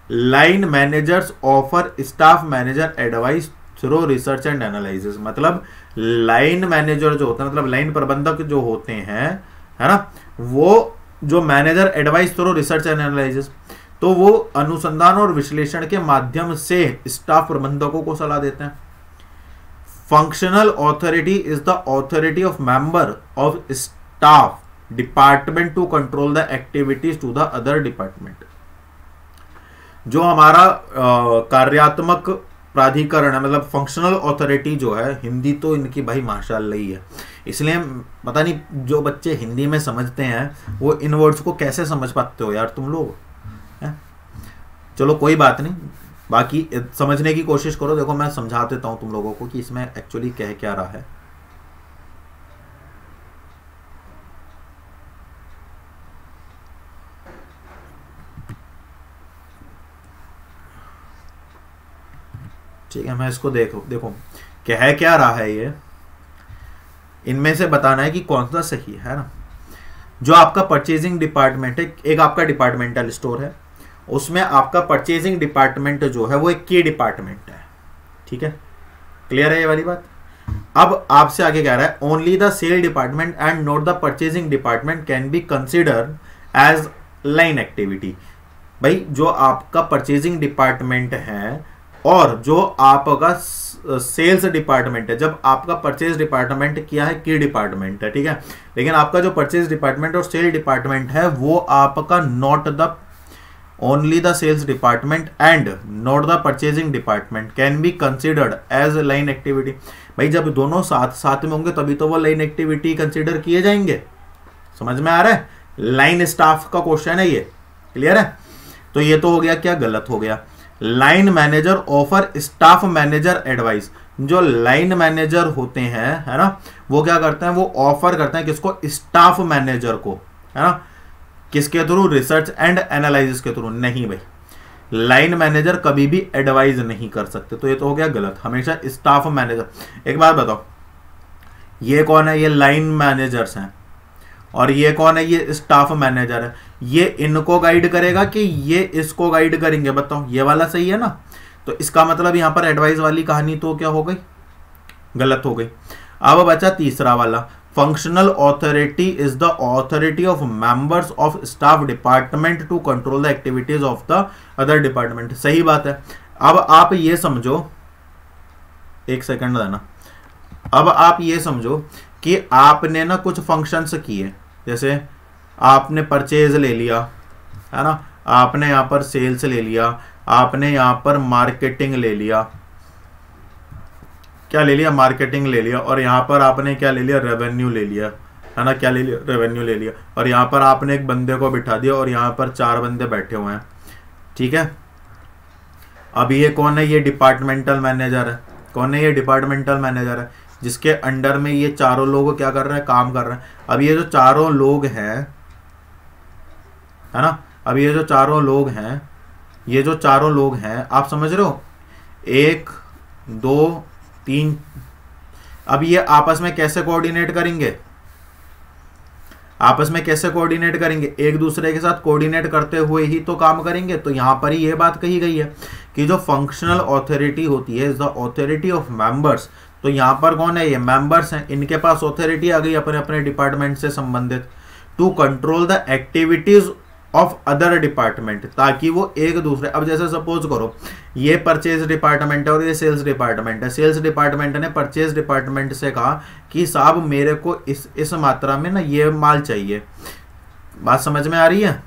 line managers offer staff manager advice through research and analysis. मतलब लाइन मैनेजर जो होता है, मतलब लाइन प्रबंधक जो होते हैं है ना, वो जो manager advice through research and analysis, तो वो अनुसंधान और विश्लेषण के माध्यम से स्टाफ प्रबंधकों को सलाह देते हैं। Functional authority is the authority of member of staff department to control the activities to the other department. जो हमारा कार्यात्मक प्राधिकरण है, मतलब फंक्शनल अथॉरिटी जो है, हिंदी तो इनकी भाई माशाल्लाह ही है, इसलिए पता नहीं जो बच्चे हिंदी में समझते हैं वो इन वर्ड्स को कैसे समझ पाते हो यार तुम लोग है? चलो कोई बात नहीं, बाकी समझने की कोशिश करो। देखो मैं समझा देता हूं तुम लोगों को कि इसमें एक्चुअली कह क्या रहा है। ठीक है, मैं इसको देखो कह क्या रहा है ये, इनमें से बताना है कि कौन सा सही है ना। जो आपका परचेजिंग डिपार्टमेंट है, एक आपका डिपार्टमेंटल स्टोर है, उसमें आपका परचेजिंग डिपार्टमेंट जो है वो एक की डिपार्टमेंट है। ठीक है, क्लियर है ये वाली बात। अब आपसे आगे कह रहा है only the sale department and not the purchasing department can be consider as line activity. भाई जो आपका परचेजिंग डिपार्टमेंट है और जो आपका सेल्स डिपार्टमेंट है, जब आपका परचेज डिपार्टमेंट क्या है, की डिपार्टमेंट है, ठीक है, लेकिन आपका जो परचेज डिपार्टमेंट और सेल डिपार्टमेंट है वो आपका not the only the sales department and not the purchasing department can be considered as line activity. भाई जब दोनों साथ साथ में होंगे तभी तो वो लाइन एक्टिविटी कंसिडर किए जाएंगे। समझ में आ रहा है? लाइन स्टाफ का क्वेश्चन है ये, क्लियर है? तो ये तो हो गया क्या, गलत हो गया। Line manager offer staff manager advice. जो लाइन मैनेजर होते हैं है ना, वो क्या करते हैं, वो ऑफर करते हैं किसको, स्टाफ मैनेजर को, है ना, किसके थ्रू, रिसर्च एंड एनालिसिस के थ्रू। नहीं भाई, लाइन मैनेजर कभी भी एडवाइज नहीं कर सकते, तो ये तो हो गया गलत, हमेशा स्टाफ मैनेजर। एक बात बताओ, ये कौन है, ये लाइन मैनेजर्स हैं, और ये कौन है, ये स्टाफ मैनेजर है। ये इनको गाइड करेगा कि ये इसको गाइड करेंगे, बताओ ये वाला सही है ना। तो इसका मतलब यहां पर एडवाइस वाली कहानी तो क्या हो गई, गलत हो गई। अब बचा तीसरा वाला, functional authority is the authority of members of staff department to control the activities of the other department. सही बात है। अब आप ये समझो, एक सेकंड देना, अब आप ये समझो कि आपने ना कुछ फंक्शंस किए, जैसे आपने परचेज ले लिया, है ना, आपने यहां पर सेल्स ले लिया, आपने यहां पर मार्केटिंग ले लिया, क्या ले लिया, मार्केटिंग ले लिया, और यहां पर आपने क्या ले लिया, रेवेन्यू ले लिया, है ना, क्या ले लिया, रेवेन्यू ले लिया, और यहां पर आपने एक बंदे को बिठा दिया और यहां पर 4 बंदे बैठे हुए हैं। ठीक है, अब ये कौन है, ये डिपार्टमेंटल मैनेजर है। कौन है, ये डिपार्टमेंटल मैनेजर है, जिसके अंडर में ये चारों लोग क्या कर रहे हैं, काम कर रहे हैं। अब ये जो चारों लोग हैं, है ना, अब ये जो चारों लोग हैं, ये जो चारों लोग हैं, आप समझ रहे हो, 1 2 3, अब ये आपस में कैसे कोऑर्डिनेट करेंगे, आपस में कैसे कोऑर्डिनेट करेंगे, एक दूसरे के साथ कोऑर्डिनेट करते हुए ही तो काम करेंगे। तो यहां पर ही ये बात कही गई है कि जो फंक्शनल ऑथोरिटी होती है is the authority of members. तो यहां पर कौन है, ये मेंबर्स हैं, इनके पास ऑथोरिटी आ गई अपने अपने डिपार्टमेंट से संबंधित, to control the activities of other department, ताकि वो एक दूसरे, अब जैसे सपोज करो ये परचेज डिपार्टमेंट है और ये सेल्स डिपार्टमेंट है। सेल्स डिपार्टमेंट ने परचेज डिपार्टमेंट से कहा कि साहब मेरे को इस मात्रा में ना ये माल चाहिए, बात समझ में आ रही है।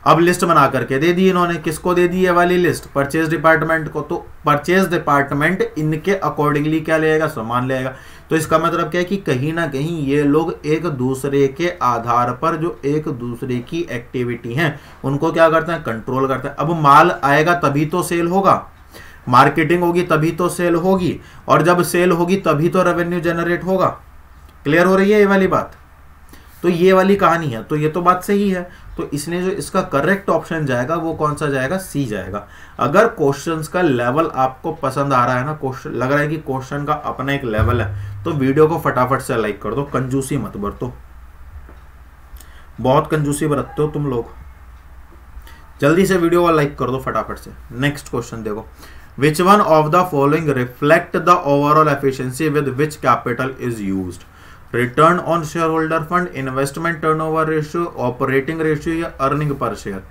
अब लिस्ट बना करके दे दी इन्होंने, किसको दे दी ये वाली लिस्ट, परचेज डिपार्टमेंट को। तो परचेज डिपार्टमेंट इनके अकॉर्डिंगली क्या लेगा, सामान लेगा। तो इसका मतलब क्या है कि कहीं ना कहीं ये लोग एक दूसरे के आधार पर जो एक दूसरे की एक्टिविटी हैं उनको क्या करते हैं, कंट्रोल करते हैं। अब माल आएगा तभी तो सेल होगा, मार्केटिंग होगी तभी तो सेल होगी, और जब सेल होगी तभी तो रेवेन्यू जनरेट होगा। क्लियर हो रही है ये वाली बात? तो ये वाली कहानी है। तो ये तो बात सही है, तो इसलिए जो इसका करेक्ट ऑप्शन जाएगा वो कौन सा जाएगा, सी जाएगा। अगर क्वेश्चंस का लेवल आपको पसंद आ रहा है ना, क्वेश्चन लग रहा है कि क्वेश्चन का अपना एक लेवल है, तो वीडियो को फटाफट से लाइक कर दो, कंजूसी मत बरतो, बहुत कंजूसी बरतते हो तुम लोग। जल्दी से वीडियो को लाइक कर दो फटाफट से। नेक्स्ट क्वेश्चन देखो, विच one of the following reflect the overall efficiency with which capital is used, return on share holder fund, investment turnover ratio, operating ratio या अर्निंग पर शेयर।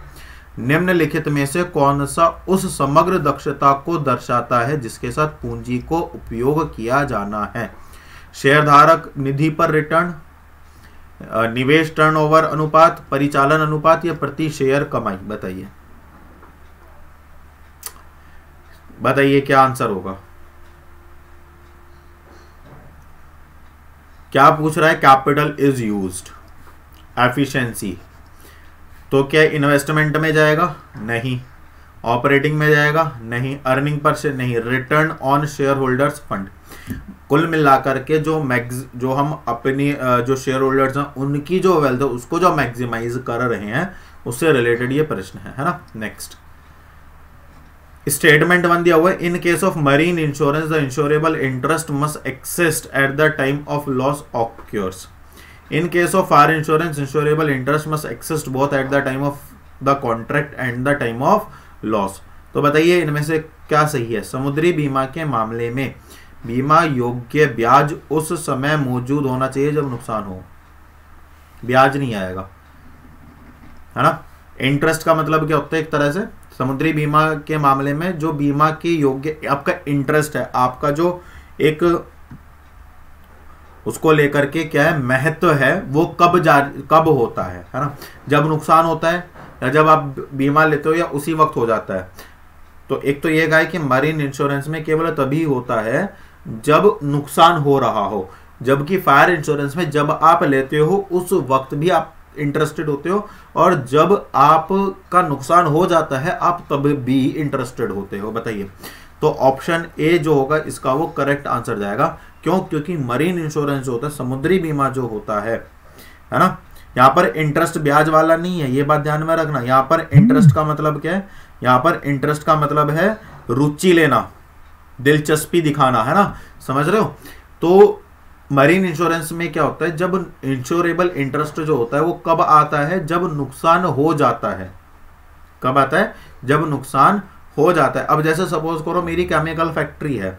निम्नलिखित में से कौन सा उस समग्र दक्षता को दर्शाता है जिसके साथ पूंजी को उपयोग किया जाना है, शेयरधारक निधि पर रिटर्न, निवेश टर्नओवर अनुपात, परिचालन अनुपात या प्रति शेयर कमाई? बताइए बताइए क्या आंसर होगा। क्या पूछ रहा है? Capital is used, efficiency. तो क्या इन्वेस्टमेंट में जाएगा? नहीं। ऑपरेटिंग में जाएगा? नहीं। अर्निंग पर शेयर? नहीं। Return on shareholders fund. कुल मिलाकर के जो हम अपनी जो शेयर होल्डर्स हैं उनकी जो वेल्थ है उसको जो मैक्सिमाइज कर रहे हैं उससे रिलेटेड ये प्रश्न है ना। नेक्स्ट स्टेटमेंट 1 दिया हुआ है, in case of marine insurance the insurable interest must exist at the time of loss occurs. In case of fire insurance insurable interest must exist both at the time of the contract and the time of loss. तो बताइए इनमें से क्या सही है। समुद्री बीमा के मामले में बीमा योग्य ब्याज उस समय मौजूद होना चाहिए जब नुकसान हो, ब्याज नहीं आएगा, है ना। इंटरेस्ट का मतलब क्या होता है? एक तरह से समुद्री बीमा के मामले में जो बीमा की योग्य आपका इंटरेस्ट है, आपका जो एक उसको लेकर के क्या है महत्व है, वो कब होता है ना। जब नुकसान होता है या जब आप बीमा लेते हो या उसी वक्त हो जाता है। तो एक तो ये है कि मरीन इंश्योरेंस में केवल तभी होता है जब नुकसान हो रहा हो, जबकि फायर इंश्योरेंस में जब आप लेते हो उस वक्त भी आप इंटरेस्टेड होते हो और जब आपका नुकसान हो जाता है आप तब भी इंटरेस्टेड होते हो। बताइए तो ऑप्शन ए जो होगा इसका वो करेक्ट आंसर जाएगा। क्यों? क्योंकि मरीन इंश्योरेंस जो होता है, समुद्री बीमा जो होता है ना, यहाँ पर इंटरेस्ट ब्याज वाला नहीं है, ये बात ध्यान में रखना। यहाँ पर इंटरेस्ट का मतलब क्या है? यहाँ पर इंटरेस्ट का मतलब है रुचि लेना, दिलचस्पी दिखाना, है ना, समझ रहे हो। तो मरीन इंश्योरेंस में क्या होता है, जब इंश्योरेबल इंटरेस्ट जो होता है वो कब आता है? जब नुकसान हो जाता है। कब आता है? जब नुकसान हो जाता है। अब जैसे सपोज करो मेरी केमिकल फैक्ट्री है,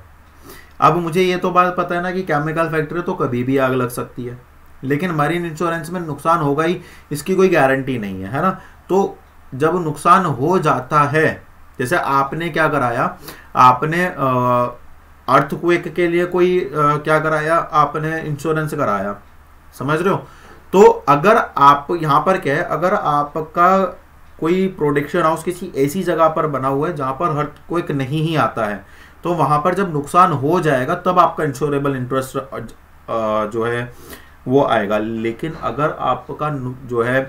अब मुझे ये तो बात पता है ना कि केमिकल फैक्ट्री तो कभी भी आग लग सकती है, लेकिन मरीन इंश्योरेंस में नुकसान होगा ही, इसकी कोई गारंटी नहीं है ना। तो जब नुकसान हो जाता है, जैसे आपने क्या कराया, आपने अर्थक्वेक के लिए कोई क्या कराया, आपने इंश्योरेंस कराया, समझ रहे हो। तो अगर आप यहाँ पर क्या है, अगर आपका कोई प्रोडक्शन हाउस किसी ऐसी जगह पर बना हुआ है जहां पर अर्थक्वेक नहीं ही आता है, तो वहां पर जब नुकसान हो जाएगा तब आपका इंश्योरेबल इंटरेस्ट जो है वो आएगा। लेकिन अगर आपका जो है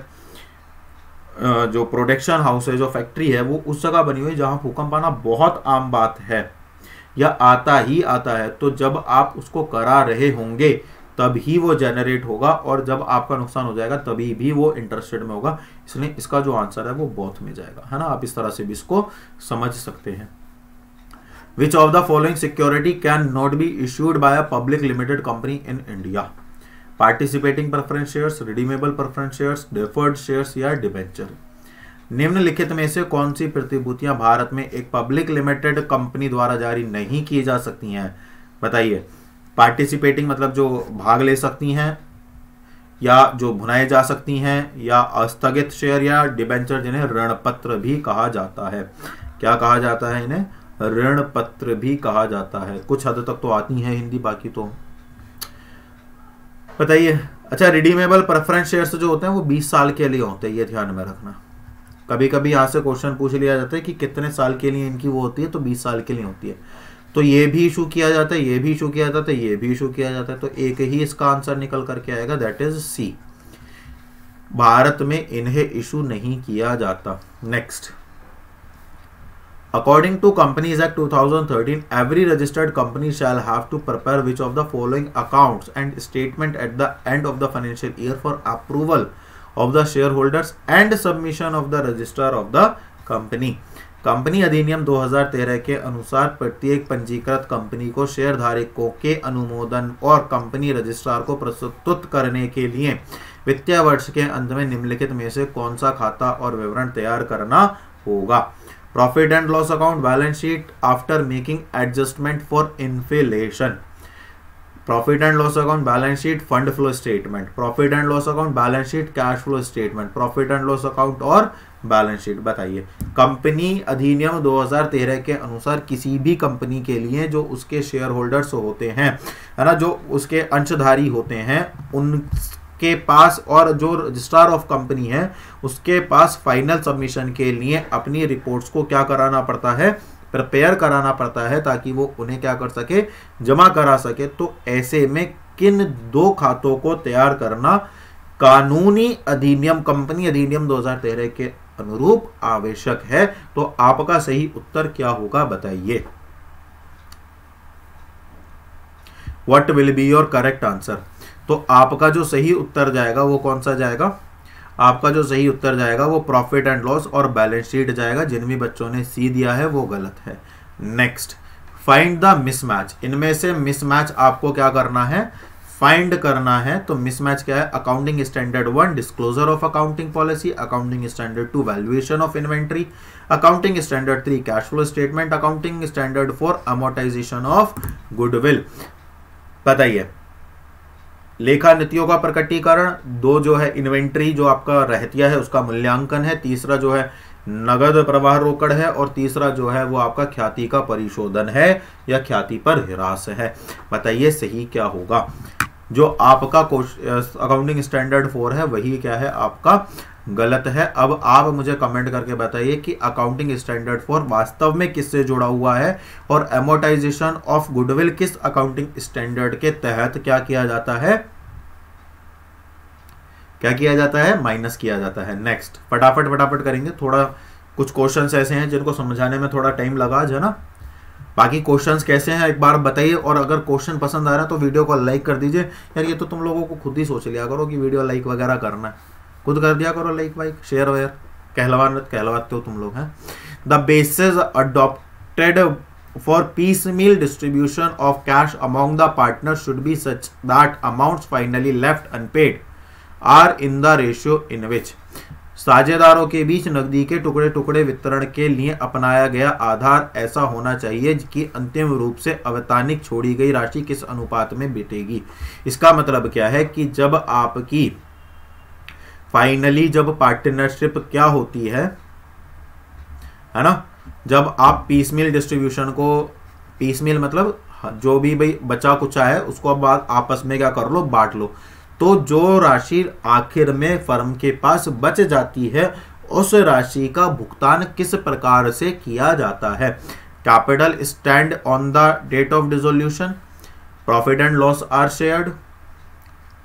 जो प्रोडक्शन हाउस है, जो फैक्ट्री है, वो उस जगह बनी हुई है जहां भूकंप आना बहुत आम बात है या आता ही आता है, तो जब आप उसको करा रहे होंगे तभी वो जनरेट होगा और जब आपका नुकसान हो जाएगा तभी भी वो इंटरेस्टेड में होगा। इसलिए इसका जो आंसर है वो बोथ में जाएगा, है ना। आप इस तरह से भी इसको समझ सकते हैं। Which of the following security can not be issued by a public limited company in India? Participating preference shares, redeemable preference shares, deferred shares या डिबेंचर। निम्नलिखित में से कौन सी प्रतिभूतियां भारत में एक पब्लिक लिमिटेड कंपनी द्वारा जारी नहीं की जा सकती हैं? बताइए। पार्टिसिपेटिंग मतलब जो भाग ले सकती हैं या जो भुनाए जा सकती हैं, या अस्थगित शेयर या डिबेंचर जिन्हें ऋण पत्र भी कहा जाता है। क्या कहा जाता है इन्हें? ऋण पत्र भी कहा जाता है। कुछ हद तक तो आती है हिंदी, बाकी तो बताइए। अच्छा, रिडीमेबल प्रेफरेंस शेयर्स जो होते हैं वो 20 साल के लिए होते हैं, ये ध्यान में रखना। कभी कभी यहाँ से क्वेश्चन पूछ लिया जाता है कि कितने साल के लिए इनकी वो होती है, तो 20 साल के लिए होती है। तो ये भी इशू किया जाता है, ये भी इशू किया जाता है, ये भी इशू किया जाता है, तो एक ही इसका आंसर निकल करके आएगा, दैट इज सी। भारत में इन्हें इशू नहीं किया जाता। Next, According to Companies Act 2013, every registered company shall have to prepare which of the following accounts and statement at the end of the financial year for approval of the shareholders and submission of the register of the company. Company अधिनियम 2013 के अनुसार प्रत्येक पंजीकृत company को share धारकों के अनुमोदन और कंपनी रजिस्ट्रार को प्रस्तुत करने के लिए वित्तीय वर्ष के अंत में निम्नलिखित में से कौन सा खाता और विवरण तैयार करना होगा? Profit and loss account, balance sheet after making adjustment for inflation, profit and loss account, balance sheet, fund flow statement, profit and loss account, balance sheet, cash flow statement, profit and loss account और balance sheet. बताइए। Company अधिनियम 2013 के अनुसार किसी भी company के लिए जो उसके शेयर होल्डर्स होते हैं, है ना, जो उसके अंशधारी होते हैं, के पास और जो रजिस्ट्रार ऑफ कंपनी है उसके पास फाइनल सबमिशन के लिए अपनी रिपोर्ट्स को क्या कराना पड़ता है, प्रिपेयर कराना पड़ता है, ताकि वो उन्हें क्या कर सके, जमा करा सके। तो ऐसे में किन दो खातों को तैयार करना कानूनी अधिनियम, कंपनी अधिनियम 2013 के अनुरूप आवश्यक है। तो आपका सही उत्तर क्या होगा बताइए। What will be your correct answer. तो आपका जो सही उत्तर जाएगा वो कौन सा जाएगा, आपका जो सही उत्तर जाएगा वो प्रॉफिट एंड लॉस और बैलेंस शीट जाएगा। जिन भी बच्चों ने सी दिया है वो गलत है। Next, find the mismatch. इनमें से मिसमैच आपको क्या करना है, फाइंड करना है। तो मिसमैच क्या है, accounting standard 1 disclosure of accounting policy, accounting standard 2 valuation of inventory, accounting standard 3 cash flow statement, accounting standard 4 amortisation of goodwill. बताइए, लेखा नीतियों का प्रकटीकरण, 2 जो है इन्वेंट्री जो आपका रहतिया है उसका मूल्यांकन है, तीसरा जो है नगद प्रवाह रोकड़ है, और तीसरा जो है वो आपका ख्याति का परिशोधन है या ख्याति पर ह्रास है। बताइए सही क्या होगा। जो आपका अकाउंटिंग स्टैंडर्ड 4 है वही क्या है, आपका गलत है। अब आप मुझे कमेंट करके बताइए कि अकाउंटिंग स्टैंडर्ड 4 वास्तव में किससे जुड़ा हुआ है और एमोर्टाइजेशन ऑफ गुडविल किस अकाउंटिंग स्टैंडर्ड के तहत क्या किया जाता है, क्या किया जाता है, माइनस किया जाता है। नेक्स्ट, फटाफट करेंगे। थोड़ा कुछ क्वेश्चंस ऐसे हैं जिनको समझाने में थोड़ा टाइम लगा है ना। बाकी क्वेश्चंस कैसे हैं एक बार बताइए, और अगर क्वेश्चन पसंद आ रहा है तो वीडियो को लाइक कर दीजिए। यार ये तो तुम लोगों को खुद ही सोच लिया करो कि वीडियो लाइक वगैरह करना है, खुद कर दिया करो लाइक वाइक शेयर वेयर, कहलवाते हो तुम लोग हैं। The basis adopted for piecemeal distribution of cash among the partners should be such that amounts finally left unpaid are in the ratio in which. साझेदारों के बीच नकदी के टुकड़े टुकड़े वितरण के लिए अपनाया गया आधार ऐसा होना चाहिए कि अंतिम रूप से अवैतनिक छोड़ी गई राशि किस अनुपात में बिटेगी। इसका मतलब क्या है कि जब आपकी फाइनली जब पार्टनरशिप क्या होती है ना, जब आप पीस मील डिस्ट्रीब्यूशन को, पीस मील मतलब जो भी भाई बचा कुचा है उसको अब आपस में क्या कर लो, बांट लो। तो जो राशि आखिर में फर्म के पास बच जाती है उस राशि का भुगतान किस प्रकार से किया जाता है। Capital stand on the date of dissolution, profit and loss are shared,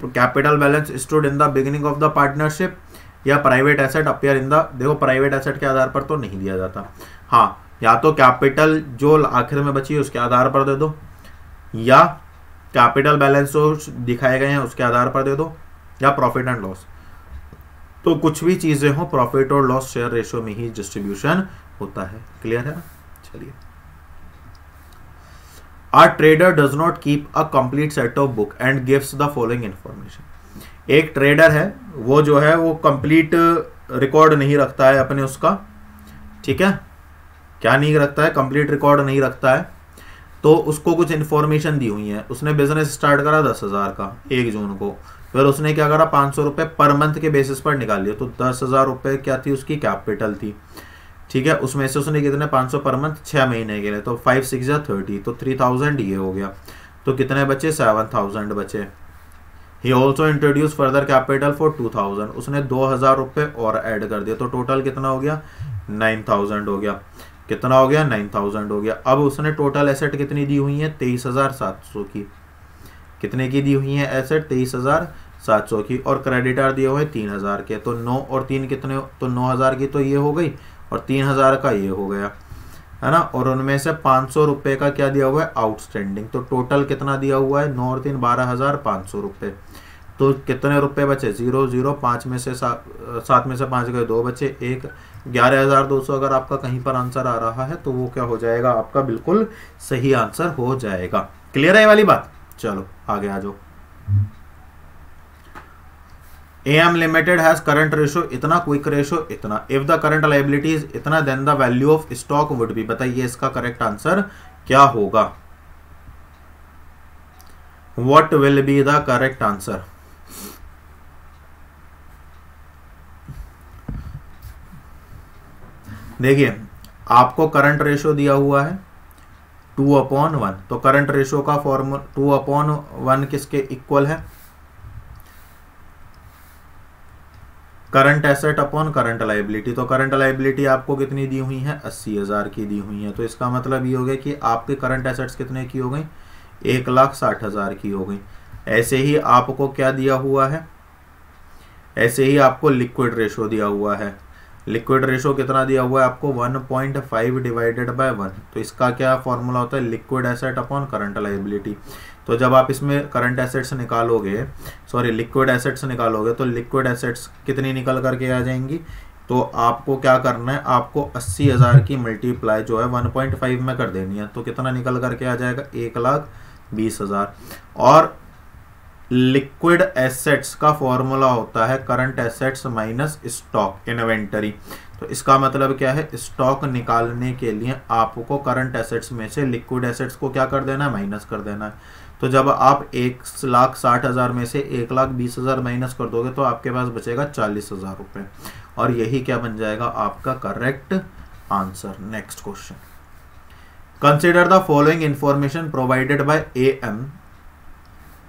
capital balance stood in the beginning of the partnership, या private asset appear in the, देखो प्राइवेट एसेट के आधार पर तो नहीं दिया जाता। हाँ, या तो कैपिटल जो आखिर में बची है उसके आधार पर दे दो, या कैपिटल बैलेंस जो दिखाए गए हैं उसके आधार पर दे दो, या प्रॉफिट एंड लॉस। तो कुछ भी चीजें हो, प्रॉफिट और लॉस शेयर रेशियो में ही डिस्ट्रीब्यूशन होता है। क्लियर है ना। चलिए, A trader does not keep a complete set of book and gives the following information. एक ट्रेडर है वो जो है वो कंप्लीट रिकॉर्ड नहीं रखता है अपने उसका, ठीक है, क्या नहीं रखता है, कंप्लीट रिकॉर्ड नहीं रखता है। तो उसको कुछ इन्फॉर्मेशन दी हुई है, उसने बिजनेस स्टार्ट करा 10,000 का 1 जून को, फिर उसने क्या करा 500 रुपये पर मंथ के बेसिस पर निकाल लिया। तो 10,000 रुपये क्या थी, उसकी कैपिटल थी, ठीक है। उसमें से उसने कितने 500 पर मंथ 6 महीने के लिए, तो 5 6 या 30, तो 3000 ये हो गया। तो कितने बचे, 7000 बचे। He also introduce further capital for 2000, उसने 2000 रुपये और ऐड कर दिया, तो टोटल कितना हो गया 9000 हो गया। कितना हो गया 9000 हो गया। अब उसने टोटल एसेट कितनी दी हुई है 23700 की, कितने की दी हुई है एसेट 23700 की, और क्रेडिटर दिए हुए 3000 के। तो 9 और 3 कितने, तो 9000 की तो ये हो गई और 3000 का ये हो गया, है ना। और उनमें से 500 रुपये का क्या दिया हुआ है आउटस्टैंडिंग। तो टोटल कितना दिया हुआ है 9 और 3 12,500 रुपये। तो कितने रुपए बचे 0 0, 5 में से 7 में से 5 गए 2 बचे 1, 11,200। अगर आपका कहीं पर आंसर आ रहा है तो वो क्या हो जाएगा, आपका बिल्कुल सही आंसर हो जाएगा। क्लियर है ये वाली बात। चलो आगे आ जाओ। AM limited has current ratio इतना, क्विक रेशो इतना, if the current liability is इतना, then the value of stock would be. बताइए इसका करेक्ट आंसर क्या होगा, what will be the correct answer. देखिए आपको करंट रेशो दिया हुआ है 2/1, तो करंट रेशो का फॉर्मूला 2/1 किसके इक्वल है, current asset upon current liability, तो करंट लाइबिलिटी आपको कितनी दी हुई है, 80,000 की दी हुई है। तो इसका मतलब ये हो गया कि आपके करंट एसेट्स कितने की हो गई, 1,60,000 की हो गई। ऐसे ही आपको क्या दिया हुआ है, ऐसे ही आपको लिक्विड रेशो दिया हुआ है। लिक्विड रेशो कितना दिया हुआ है आपको, 1.5 डिवाइडेड बाय 1। तो इसका क्या फॉर्मूला होता है, liquid asset upon current liability. तो जब आप इसमें करंट एसेट्स निकालोगे, सॉरी लिक्विड एसेट्स निकालोगे, तो लिक्विड एसेट्स कितनी निकल करके आ जाएंगी। तो आपको क्या करना है, आपको 80,000 की मल्टीप्लाई जो है 1.5 में कर देनी है। तो कितना निकल करके आ जाएगा, 1,20,000। और लिक्विड एसेट्स का फॉर्मूला होता है current assets minus stock inventory. तो इसका मतलब क्या है, स्टॉक निकालने के लिए आपको करंट एसेट्स में से लिक्विड एसेट्स को क्या कर देना है, माइनस कर देना है। तो जब आप 1,60,000 में से 1,20,000 माइनस कर दोगे तो आपके पास बचेगा 40,000 रुपये, और यही क्या बन जाएगा आपका correct answer. Next question, consider the following information provided by AM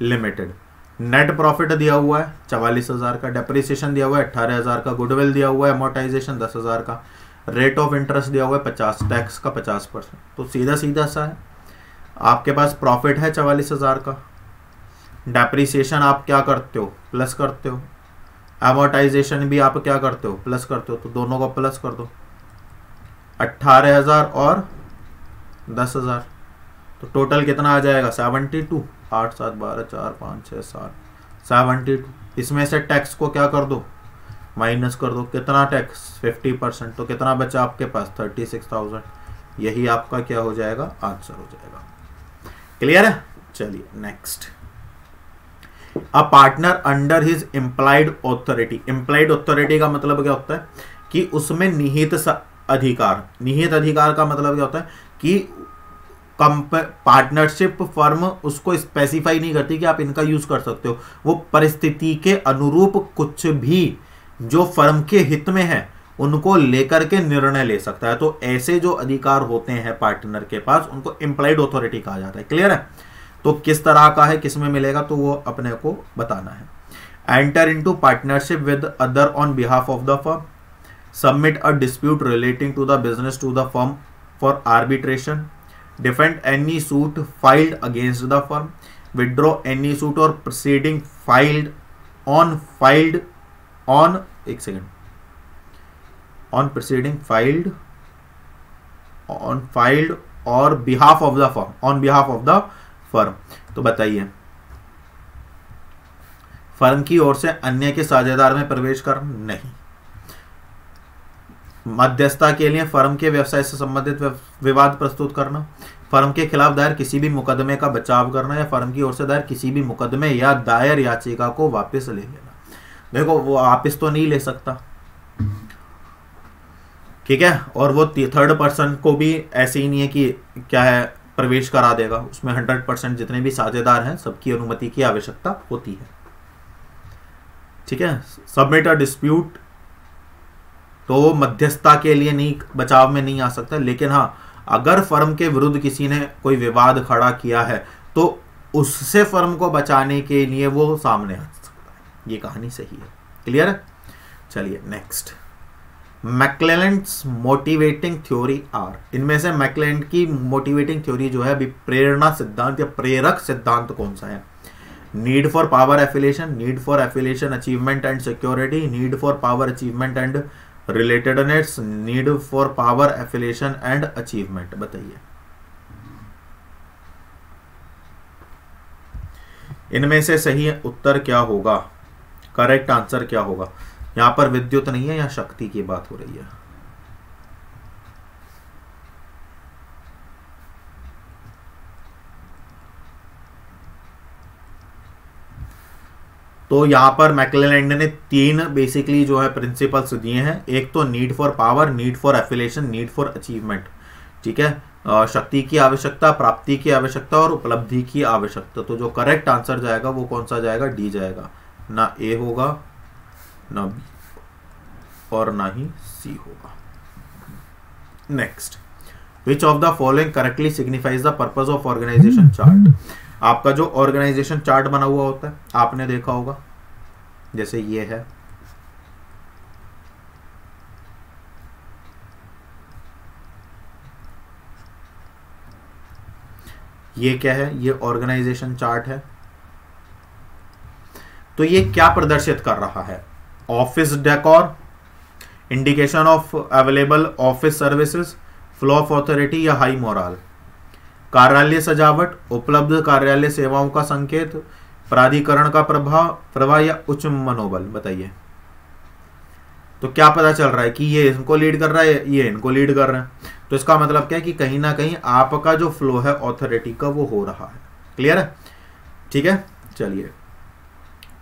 limited. Net profit दिया हुआ है 44,000 का, डेप्रिसिएशन दिया हुआ है 18,000 का, गुडविल दिया हुआ है, अमोर्टाइजेशन 10,000 का, रेट ऑफ इंटरेस्ट दिया हुआ है 50, टैक्स का 50%। तो सीधा सीधा सा है, आपके पास प्रॉफिट है 44,000 का, डेप्रिसिएशन आप क्या करते हो, प्लस करते हो, अमोर्टाइजेशन भी आप क्या करते हो, प्लस करते हो। तो दोनों को प्लस कर दो, 18,000 और 10,000, तो टोटल कितना आ जाएगा, 72। 8 7 12 4 5 6 7 72। इसमें से टैक्स को क्या कर दो, माइनस कर दो। कितना टैक्स, 50%। तो कितना बचा आपके पास, 36,000। यही आपका क्या हो जाएगा, आंसर हो जाएगा। क्लियर है। चलिए next, a partner under his implied authority. Implied authority का मतलब क्या होता है कि उसमें निहित अधिकार। निहित अधिकार का मतलब क्या होता है कि पार्टनरशिप फर्म उसको स्पेसिफाई नहीं करती कि आप इनका यूज कर सकते हो, वो परिस्थिति के अनुरूप कुछ भी जो फर्म के हित में है उनको लेकर के निर्णय ले सकता है। तो ऐसे जो अधिकार होते हैं पार्टनर के पास, उनको इम्प्लाइड ऑथोरिटी कहा जाता है। क्लियर है। तो किस तरह का है, किस में मिलेगा, तो वो अपने को बताना है। Enter into partnership with other on behalf of the firm, submit a dispute relating to the business to the firm for arbitration, defend any suit filed against the firm, withdraw any suit or proceeding filed on proceeding filed or behalf of the firm, on behalf of the firm। तो बताइए, firm की ओर से अन्य के साझेदार में प्रवेश कर नहीं। मध्यस्थता के लिए फर्म के व्यवसाय से संबंधित विवाद प्रस्तुत करना, फर्म के खिलाफ दायर किसी भी मुकदमे का बचाव करना, या फर्म की ओर से दायर किसी भी मुकदमे या दायर याचिका को वापस ले लेना। देखो वो वापस तो नहीं ले सकता, ठीक है, और वो थर्ड पर्सन को भी ऐसे ही नहीं है कि क्या है प्रवेश करा देगा। उसमें 100% जितने भी साझेदार हैं सबकी अनुमति की आवश्यकता होती है। ठीक है। सबमिट अ डिस्प्यूट, तो मध्यस्थता के लिए नहीं, बचाव में नहीं आ सकता, लेकिन हाँ अगर फर्म के विरुद्ध किसी ने कोई विवाद खड़ा किया है तो उससे फर्म को बचाने के लिए वो सामने आ सकता है। ये कहानी सही है। क्लियर है। चलिए नेक्स्ट, मैक्लेलैंड्स मोटिवेटिंग थ्योरी आर। इनमें से मैक्लेलैंड की मोटिवेटिंग थ्योरी जो है अभी प्रेरणा सिद्धांत या प्रेरक सिद्धांत कौन सा है। Need for power affiliation, need for affiliation achievement and security, need for power achievement and relatedness, need for power affiliation and achievement. बताइए इनमें से सही उत्तर क्या होगा, करेक्ट आंसर क्या होगा। यहां पर विद्युत नहीं है, यहां शक्ति की बात हो रही है। तो यहां पर मैक्लेलैंड ने 3 बेसिकली जो है प्रिंसिपल्स दिए हैं। एक तो need for power, need for affiliation, need for achievement. ठीक है, शक्ति की आवश्यकता, प्राप्ति की आवश्यकता और उपलब्धि की आवश्यकता। तो जो करेक्ट आंसर जाएगा वो कौन सा जाएगा, डी जाएगा। ना ए होगा, ना बी और ना ही सी होगा। Next, which of the following correctly signifies the purpose of organization chart. आपका जो ऑर्गेनाइजेशन चार्ट बना हुआ होता है आपने देखा होगा, जैसे ये है, ये क्या है, ये ऑर्गेनाइजेशन चार्ट है। तो ये क्या प्रदर्शित कर रहा है, office decor, indication of available office services, flow of authority या हाई मोरल, कार्यालय सजावट, उपलब्ध कार्यालय सेवाओं का संकेत, प्राधिकरण का प्रवाह या उच्च मनोबल। बताइए तो क्या पता चल रहा है कि ये इनको लीड कर रहा है, ये इनको लीड कर रहे हैं। तो इसका मतलब क्या है कि कहीं ना कहीं आपका जो फ्लो है ऑथोरिटी का वो हो रहा है। क्लियर है, ठीक है। चलिए,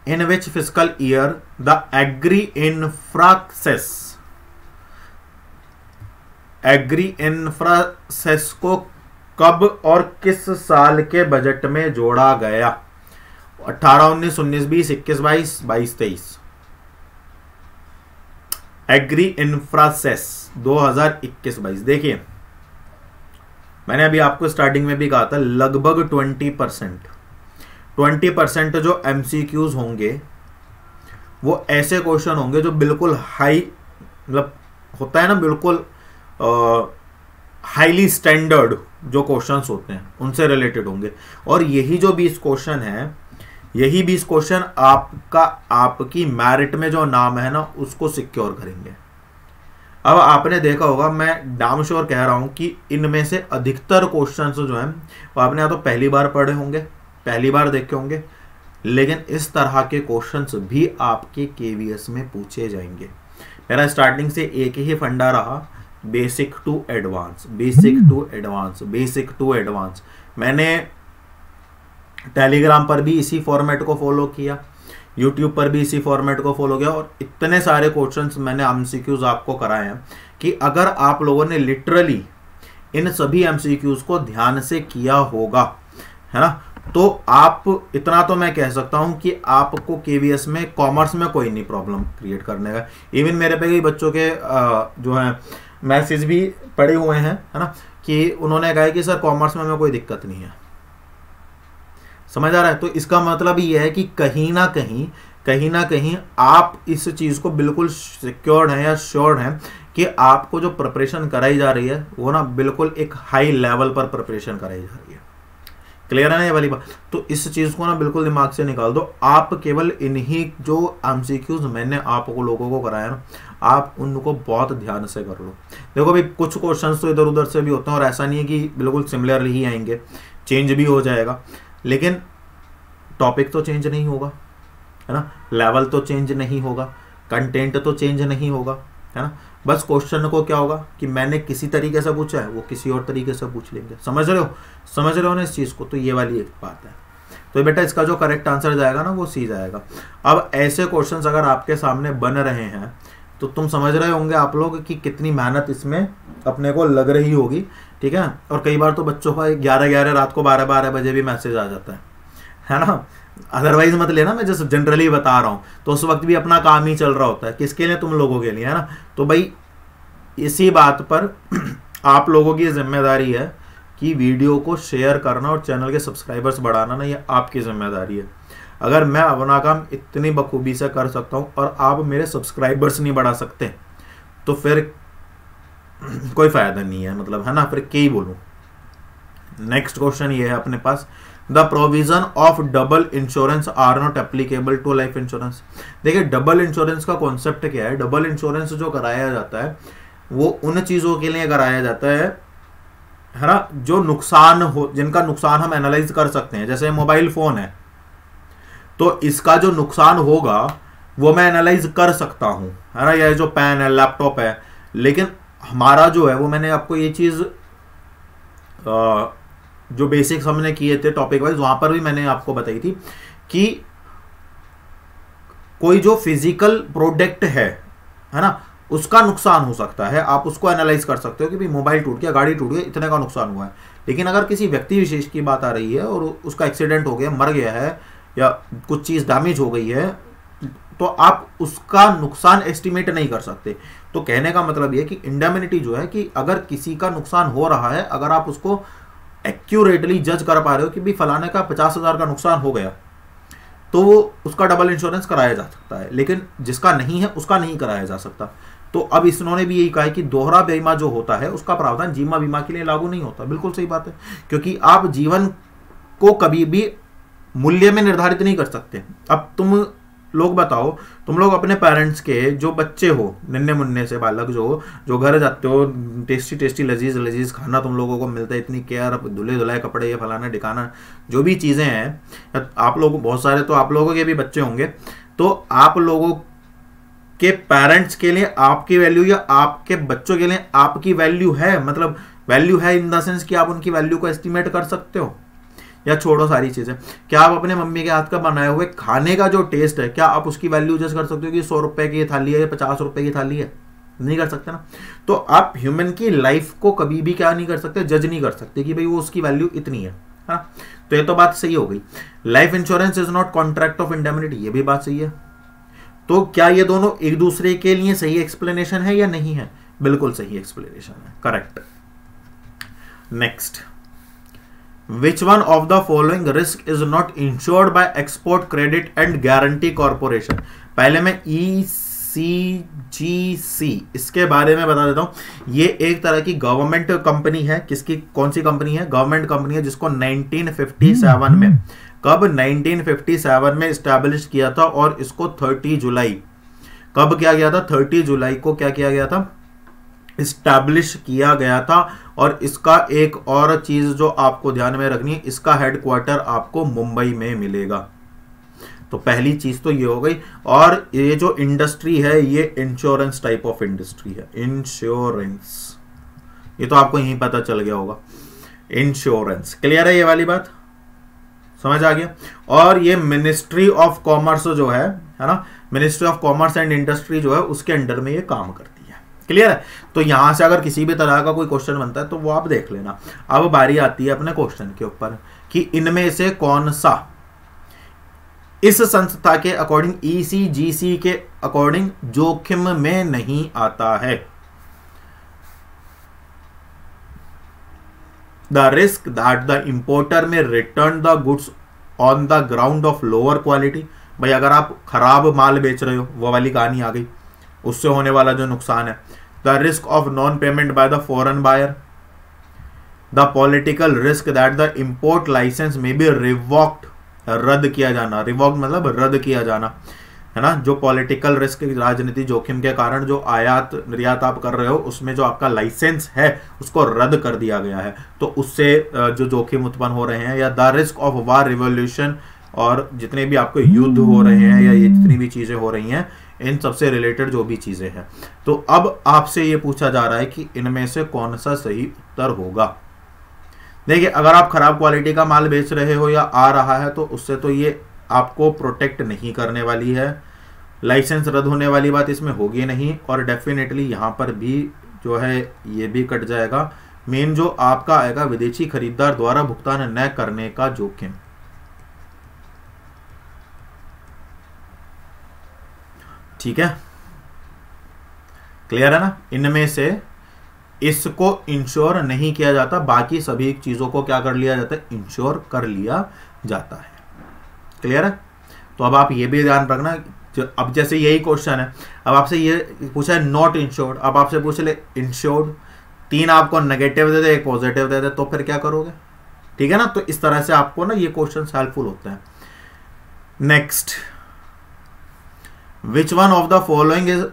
इन विच फिस्कल ईयर द एग्री इंफ्रासेस को कब और किस साल के बजट में जोड़ा गया, 18-19, 19-20, 21-22, 22-23। एग्री इंफ्रासेस 2021-22। देखिए मैंने अभी आपको स्टार्टिंग में भी कहा था लगभग 20% जो एमसीक्यूज होंगे वो ऐसे क्वेश्चन होंगे जो बिल्कुल हाई, मतलब होता है ना बिल्कुल हाईली स्टैंडर्ड जो क्वेश्चंस होते हैं उनसे रिलेटेड होंगे। और यही जो 20 क्वेश्चन है, यही 20 क्वेश्चन आपकी मेरिट में जो नाम है ना उसको सिक्योर करेंगे। अब आपने देखा होगा, मैं डाम श्योर कह रहा हूं कि इनमें से अधिकतर क्वेश्चंस जो हैं वो आपने या तो पहली बार पढ़े होंगे, पहली बार देखे होंगे, लेकिन इस तरह के क्वेश्चंस भी आपके केवीएस में पूछे जाएंगे। मेरा स्टार्टिंग से एक ही फंडा रहा, basic to advance, basic to advance, basic to advance. मैंने टेलीग्राम पर भी इसी फॉर्मेट को फॉलो किया, यूट्यूब पर भी इसी फॉर्मेट को फॉलो किया, और इतने सारे क्वेश्चंस मैंने एमसीक्यूज आपको कराए हैं कि अगर आप लोगों ने लिटरली इन सभी एमसीक्यूज को ध्यान से किया होगा, है ना, तो आप इतना तो मैं कह सकता हूं कि आपको केवीएस में कॉमर्स में कोई नहीं प्रॉब्लम क्रिएट करने का। इवन मेरे पे कई बच्चों के जो है मैसेज भी पड़े हुए हैं, है ना, कि उन्होंने कहा कि सर कॉमर्स में हमें कोई दिक्कत नहीं है। समझ आ रहा है? तो इसका मतलब ये है कि कहीं ना कहीं आप इस चीज को बिल्कुल सिक्योर्ड हैं या श्योर्ड हैं कि आपको जो प्रिपरेशन कराई जा रही है वो ना बिल्कुल एक हाई लेवल पर प्रिपरेशन कराई जा रही है। क्लियर है ना ये वाली बात? तो इस चीज को ना बिल्कुल दिमाग से निकाल दो। आप केवल इन्हीं जो एमसीक्यूज मैंने आपको लोगों को कराया ना, आप उनको बहुत ध्यान से कर लो। देखो भाई, कुछ क्वेश्चंस तो इधर उधर से भी होते हैं और ऐसा नहीं है कि बिल्कुल सिमिलर ही आएंगे, चेंज भी हो जाएगा, लेकिन टॉपिक तो चेंज नहीं होगा, है ना, लेवल तो चेंज नहीं होगा, कंटेंट तो चेंज नहीं होगा, है ना। बस क्वेश्चन को क्या होगा कि मैंने किसी तरीके से पूछा है, वो किसी और तरीके से पूछ लेंगे। समझ रहे हो ना इस चीज को? तो ये वाली एक बात है। तो बेटा इसका जो करेक्ट आंसर जाएगा ना वो सी जाएगा। अब ऐसे क्वेश्चंस अगर आपके सामने बन रहे हैं तो तुम समझ रहे होंगे आप लोग कि कितनी मेहनत इसमें अपने को लग रही होगी, ठीक है। और कई बार तो बच्चों का 11 रात को 12 बजे भी मैसेज आ जाता है ना। अदरवाइज मत लेना, मैं जैसे जनरली बता रहा हूं, तो उस वक्त भी अपना काम ही चल रहा होता है। किसके लिए? तुम लोगों के लिए, है ना। तो भाई इसी बात पर आप लोगों की जिम्मेदारी है कि वीडियो को शेयर करना और चैनल के सब्सक्राइबर्स बढ़ाना ना, ये आपकी जिम्मेदारी है। अगर मैं अपना काम इतनी बखूबी से कर सकता हूं और आप मेरे सब्सक्राइबर्स नहीं बढ़ा सकते तो फिर कोई फायदा नहीं है, मतलब, है ना, फिर क्या ही बोलूं। नेक्स्ट क्वेश्चन ये है अपने पास, the provision of double insurance are not applicable to life insurance. देखिए डबल इंश्योरेंस का कॉन्सेप्ट क्या है। डबल इंश्योरेंस जो कराया जाता है वो उन चीजों के लिए कराया जाता है ना, जो नुकसान हो, जिनका नुकसान हम एनालाइज कर सकते हैं। जैसे मोबाइल फोन है तो इसका जो नुकसान होगा वो मैं एनालाइज कर सकता हूं, है ना। यह जो पेन है, लैपटॉप है, लेकिन हमारा जो है वो, मैंने आपको ये चीज जो बेसिक्स हमने किए थे टॉपिक वाइज, वहां पर भी मैंने आपको बताई थी कि कोई जो फिजिकल प्रोडक्ट है ना, उसका नुकसान हो सकता है, आप उसको एनालाइज कर सकते हो कि भाई मोबाइल टूट गया, गाड़ी टूट गई, इतने का नुकसान हुआ है। लेकिन अगर किसी व्यक्ति विशेष की बात आ रही है और उसका एक्सीडेंट हो गया, मर गया है, या कुछ चीज डैमेज हो गई है, तो आप उसका नुकसान एस्टिमेट नहीं कर सकते। तो कहने का मतलब यह कि इंडेमनिटी जो है कि अगर किसी का नुकसान हो रहा है, अगर आप उसको एक्यूरेटली जज कर पा रहे हो कि भाई फलाने का 50,000 का नुकसान हो गया, तो वो उसका डबल इंश्योरेंस कराया जा सकता है, लेकिन जिसका नहीं है उसका नहीं कराया जा सकता। तो अब इन्होंने भी यही कहा है कि दोहरा बीमा जो होता है उसका प्रावधान जीवन बीमा के लिए लागू नहीं होता। बिल्कुल सही बात है, क्योंकि आप जीवन को कभी भी मूल्य में निर्धारित नहीं कर सकते। अब तुम लोग बताओ, तुम लोग अपने पेरेंट्स के जो बच्चे हो, नन्हे मुन्ने से बालक जो घर जाते हो, टेस्टी टेस्टी लजीज लजीज खाना तुम लोगों को मिलता है, इतनी केयर, धुले धुलाए कपड़े, ये फलाना ठिकाना जो भी चीज़ें हैं, आप लोग बहुत सारे तो आप लोगों के भी बच्चे होंगे, तो आप लोगों के पेरेंट्स के लिए आपकी वैल्यू या आपके बच्चों के लिए आपकी वैल्यू है, मतलब वैल्यू है इन द सेंस कि आप उनकी वैल्यू को एस्टिमेट कर सकते हो। या छोड़ो सारी चीजें, क्या आप अपने मम्मी के हाथ का बनाए हुए खाने का जो टेस्ट है, क्या आप उसकी वैल्यू जज कर सकते हो कि 100 रुपए की थाली है या 50 रुपए की थाली है? नहीं कर सकते ना। तो आप ह्यूमन की लाइफ को कभी भी क्या नहीं कर सकते, जज नहीं कर सकते कि भाई वो उसकी वैल्यू इतनी है। हाँ, तो ये तो बात सही हो गई। Life insurance is not contract of indemnity, ये भी बात सही है। तो क्या ये दोनों एक दूसरे के लिए सही एक्सप्लेनेशन है या नहीं है? बिल्कुल सही एक्सप्लेनेशन है, correct. Next, Which one of the following risk is not insured by Export Credit and Guarantee Corporation? पहले मैं ECGC इसके बारे में बता देता हूं। ये एक तरह की गवर्नमेंट कंपनी है। किसकी, कौन सी कंपनी है? गवर्नमेंट कंपनी है, जिसको 1957 में, कब? 1957 में स्टैब्लिश किया था, और इसको 30 जुलाई, कब किया गया था? 30 जुलाई को क्या किया गया था? इस्टेब्लिश किया गया था। और इसका एक और चीज जो आपको ध्यान में रखनी है, इसका हेडक्वार्टर आपको मुंबई में मिलेगा। तो पहली चीज तो ये हो गई। और ये जो इंडस्ट्री है ये इंश्योरेंस टाइप ऑफ इंडस्ट्री है, इंश्योरेंस, ये तो आपको यहीं पता चल गया होगा। इंश्योरेंस क्लियर है, ये वाली बात समझ आ गया। और ये मिनिस्ट्री ऑफ कॉमर्स जो है ना, ministry of commerce and industry जो है उसके अंडर में ये काम करती है। क्लियर है। तो यहां से अगर किसी भी तरह का कोई क्वेश्चन बनता है तो वो आप देख लेना। अब बारी आती है अपने क्वेश्चन के ऊपर कि इनमें से कौन सा इस संस्था के अकॉर्डिंग, ECGC के अकॉर्डिंग जोखिम में नहीं आता है। The risk that the importer may return the goods on the ground of lower quality. भाई अगर आप खराब माल बेच रहे हो, वो वाली कहानी आ गई, उससे होने वाला जो नुकसान है। The risk of non payment by the foreign buyer, the political risk that the import licence may be revoked, रद्द किया जाना, रिवॉक्ड मतलब रद्द किया जाना, है ना। जो पॉलिटिकल रिस्क, राजनीति जोखिम के कारण जो आयात निर्यात आप कर रहे हो, उसमें जो आपका लाइसेंस है उसको रद्द कर दिया गया है, तो उससे जो जोखिम उत्पन्न हो रहे हैं। या the risk of war, revolution, और जितने भी आपको युद्ध हो रहे हैं या ये जितनी भी चीजें हो रही हैं, इन सबसे रिलेटेड जो भी चीजें हैं। तो अब आपसे ये पूछा जा रहा है कि इनमें से कौन सा सही उत्तर होगा। देखिए, अगर आप खराब क्वालिटी का माल बेच रहे हो या आ रहा है, तो उससे तो ये आपको प्रोटेक्ट नहीं करने वाली है। लाइसेंस रद्द होने वाली बात इसमें होगी नहीं, और डेफिनेटली यहां पर भी जो है ये भी कट जाएगा। मेन जो आपका आएगा, विदेशी खरीदार द्वारा भुगतान न करने का जोखिम। ठीक है, क्लियर है ना। इनमें से इसको इंश्योर नहीं किया जाता, बाकी सभी चीजों को क्या कर लिया जाता है? इंश्योर कर लिया जाता है। क्लियर है। तो अब आप ये भी ध्यान रखना, अब जैसे यही क्वेश्चन है, अब आपसे ये पूछा है नॉट इंश्योर्ड, अब आपसे पूछ ले इंश्योर्ड, 3 आपको नेगेटिव दे दे, एक पॉजिटिव दे दे, तो फिर क्या करोगे? ठीक है ना। तो इस तरह से आपको ना ये क्वेश्चन हेल्पफुल होते हैं। Next, which one of the following is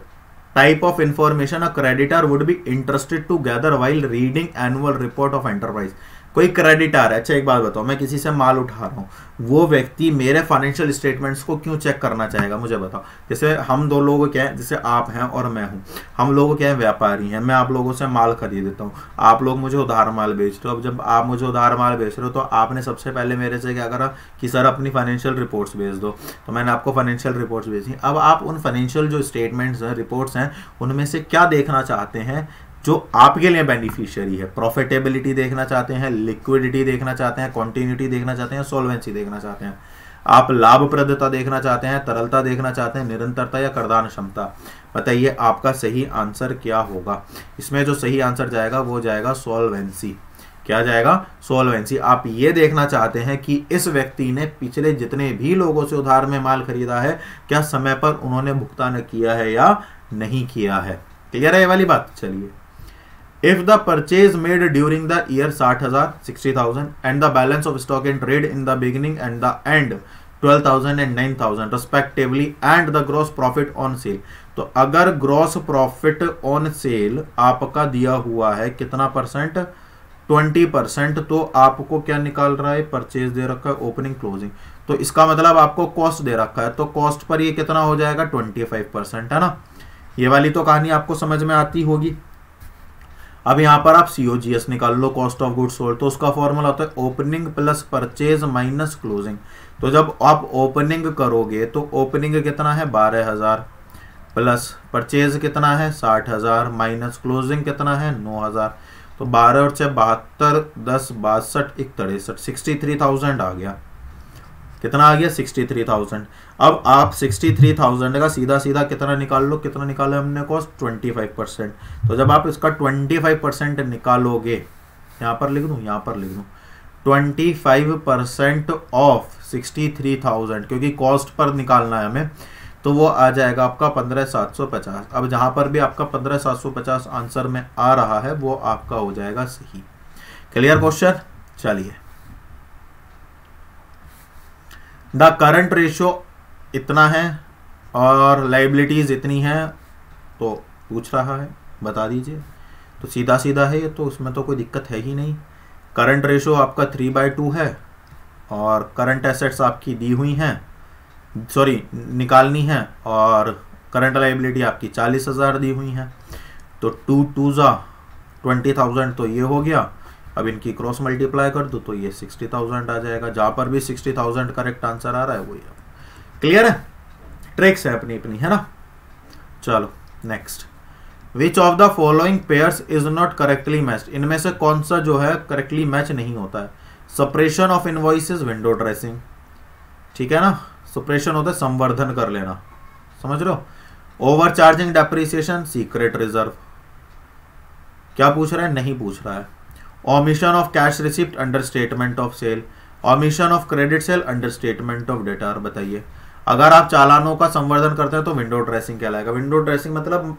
type of information a creditor would be interested to gather while reading annual report of enterprise? कोई क्रेडिटर है, अच्छा एक बात बताओ, मैं किसी से माल उठा रहा हूँ, वो व्यक्ति मेरे फाइनेंशियल स्टेटमेंट्स को क्यों चेक करना चाहेगा? मुझे बताओ। जैसे हम दो लोग क्या है, जैसे आप हैं और मैं हूँ, हम लोग क्या है, व्यापारी हैं, मैं आप लोगों से माल खरीद देता हूँ, आप लोग मुझे उधार माल बेच रहे हो। अब जब आप मुझे उधार माल बेच रहे हो, तो आपने सबसे पहले मेरे से क्या करा कि सर अपनी फाइनेंशियल रिपोर्ट्स भेज दो, तो मैंने आपको फाइनेंशियल रिपोर्ट्स भेजी। अब आप उन फाइनेंशियल जो स्टेटमेंट्स हैं, रिपोर्ट्स हैं, उनमें से क्या देखना चाहते हैं जो आपके लिए बेनिफिशियरी है? प्रॉफिटेबिलिटी देखना चाहते हैं, लिक्विडिटी देखना चाहते हैं, कॉन्टिन्यूटी देखना चाहते हैं, सॉल्वेंसी देखना चाहते हैं, आप लाभप्रदता देखना चाहते हैं, तरलता देखना चाहते हैं, निरंतरता या करदान क्षमता? बताइए आपका सही आंसर क्या होगा? इसमें जो सही आंसर जाएगा वो जाएगा सॉल्वेंसी। क्या जाएगा, सोल्वेंसी। आप ये देखना चाहते हैं कि इस व्यक्ति ने पिछले जितने भी लोगों से उधार में माल खरीदा है क्या समय पर उन्होंने भुगतान किया है या नहीं किया है। क्लियर है ये वाली बात। चलिए, if the purchase made during the year 60,000 60,000 and the balance of stock in trade in the beginning and the end 12,000 and 9,000 respectively and the gross profit on sale. तो अगर ग्रॉस प्रॉफिट ऑन सेल आपका दिया हुआ है कितना percent, 20%, तो आपको क्या निकाल रहा है, परचेज दे रखा है ओपनिंग क्लोजिंग, तो इसका मतलब आपको कॉस्ट दे रखा है, तो कॉस्ट पर ये कितना हो जाएगा 25%, है ना। ये वाली तो कहानी आपको समझ में आती होगी। अब यहां पर आप COGS निकाल लो, कॉस्ट ऑफ गुड्स सोल्ड, तो उसका फॉर्मूला होता है opening plus purchase minus closing. तो जब आप ओपनिंग करोगे तो ओपनिंग कितना है 12,000 प्लस परचेज कितना है 60,000 माइनस क्लोजिंग कितना है 9,000, तो 12 और 6 72, 10 62 1 63, 63,000 आ गया। कितना आ गया 63,000। अब आप 63,000 का सीधा सीधा कितना निकाल लो, कितना निकाला हमने कॉस्ट 25%। तो जब आप इसका 25% निकालोगे, यहाँ पर लिख दूँ, यहाँ पर लिख दूँ 25% ऑफ 63,000, क्योंकि कॉस्ट पर निकालना है हमें, तो वो आ जाएगा आपका 15,750। अब जहाँ पर भी आपका 15,750 आंसर में आ रहा है वो आपका हो जाएगा सही। Clear question. चलिए, द करंट रेशियो इतना है और लाइबिलिटीज इतनी है, तो पूछ रहा है बता दीजिए। तो सीधा सीधा है ये, तो उसमें तो कोई दिक्कत है ही नहीं। करंट रेशियो आपका 3/2 है और करंट एसेट्स आपकी दी हुई हैं, सॉरी निकालनी है, और करंट लाइबिलिटी आपकी 40,000 दी हुई हैं, तो 2 2 20,000 तो ये हो गया। अब इनकी क्रॉस मल्टीप्लाई कर दो तो ये 60,000 आ जाएगा। जहां पर भी 60,000 करेक्ट आंसर आ रहा है वही। क्लियर है, ट्रिक्स है अपनी अपनी, है ना। चलो next, which of the following pairs is not correctly matched. इनमें से कौन सा जो है करेक्टली मैच नहीं होता है। Suppression of invoices, window dressing, ठीक है ना। सप्रेशन होता है संवर्धन कर लेना, समझ रहे हो। Overcharging depreciation, secret reserve. क्या पूछ रहा है, नहीं पूछ रहा है। Omission of cash receipt understatement of sale, omission of credit sale understatement of debtor. बताइए, अगर आप चालानों का संवर्धन करते हैं तो विंडो ड्रेसिंग कहलाएगा। विंडो ड्रेसिंग मतलब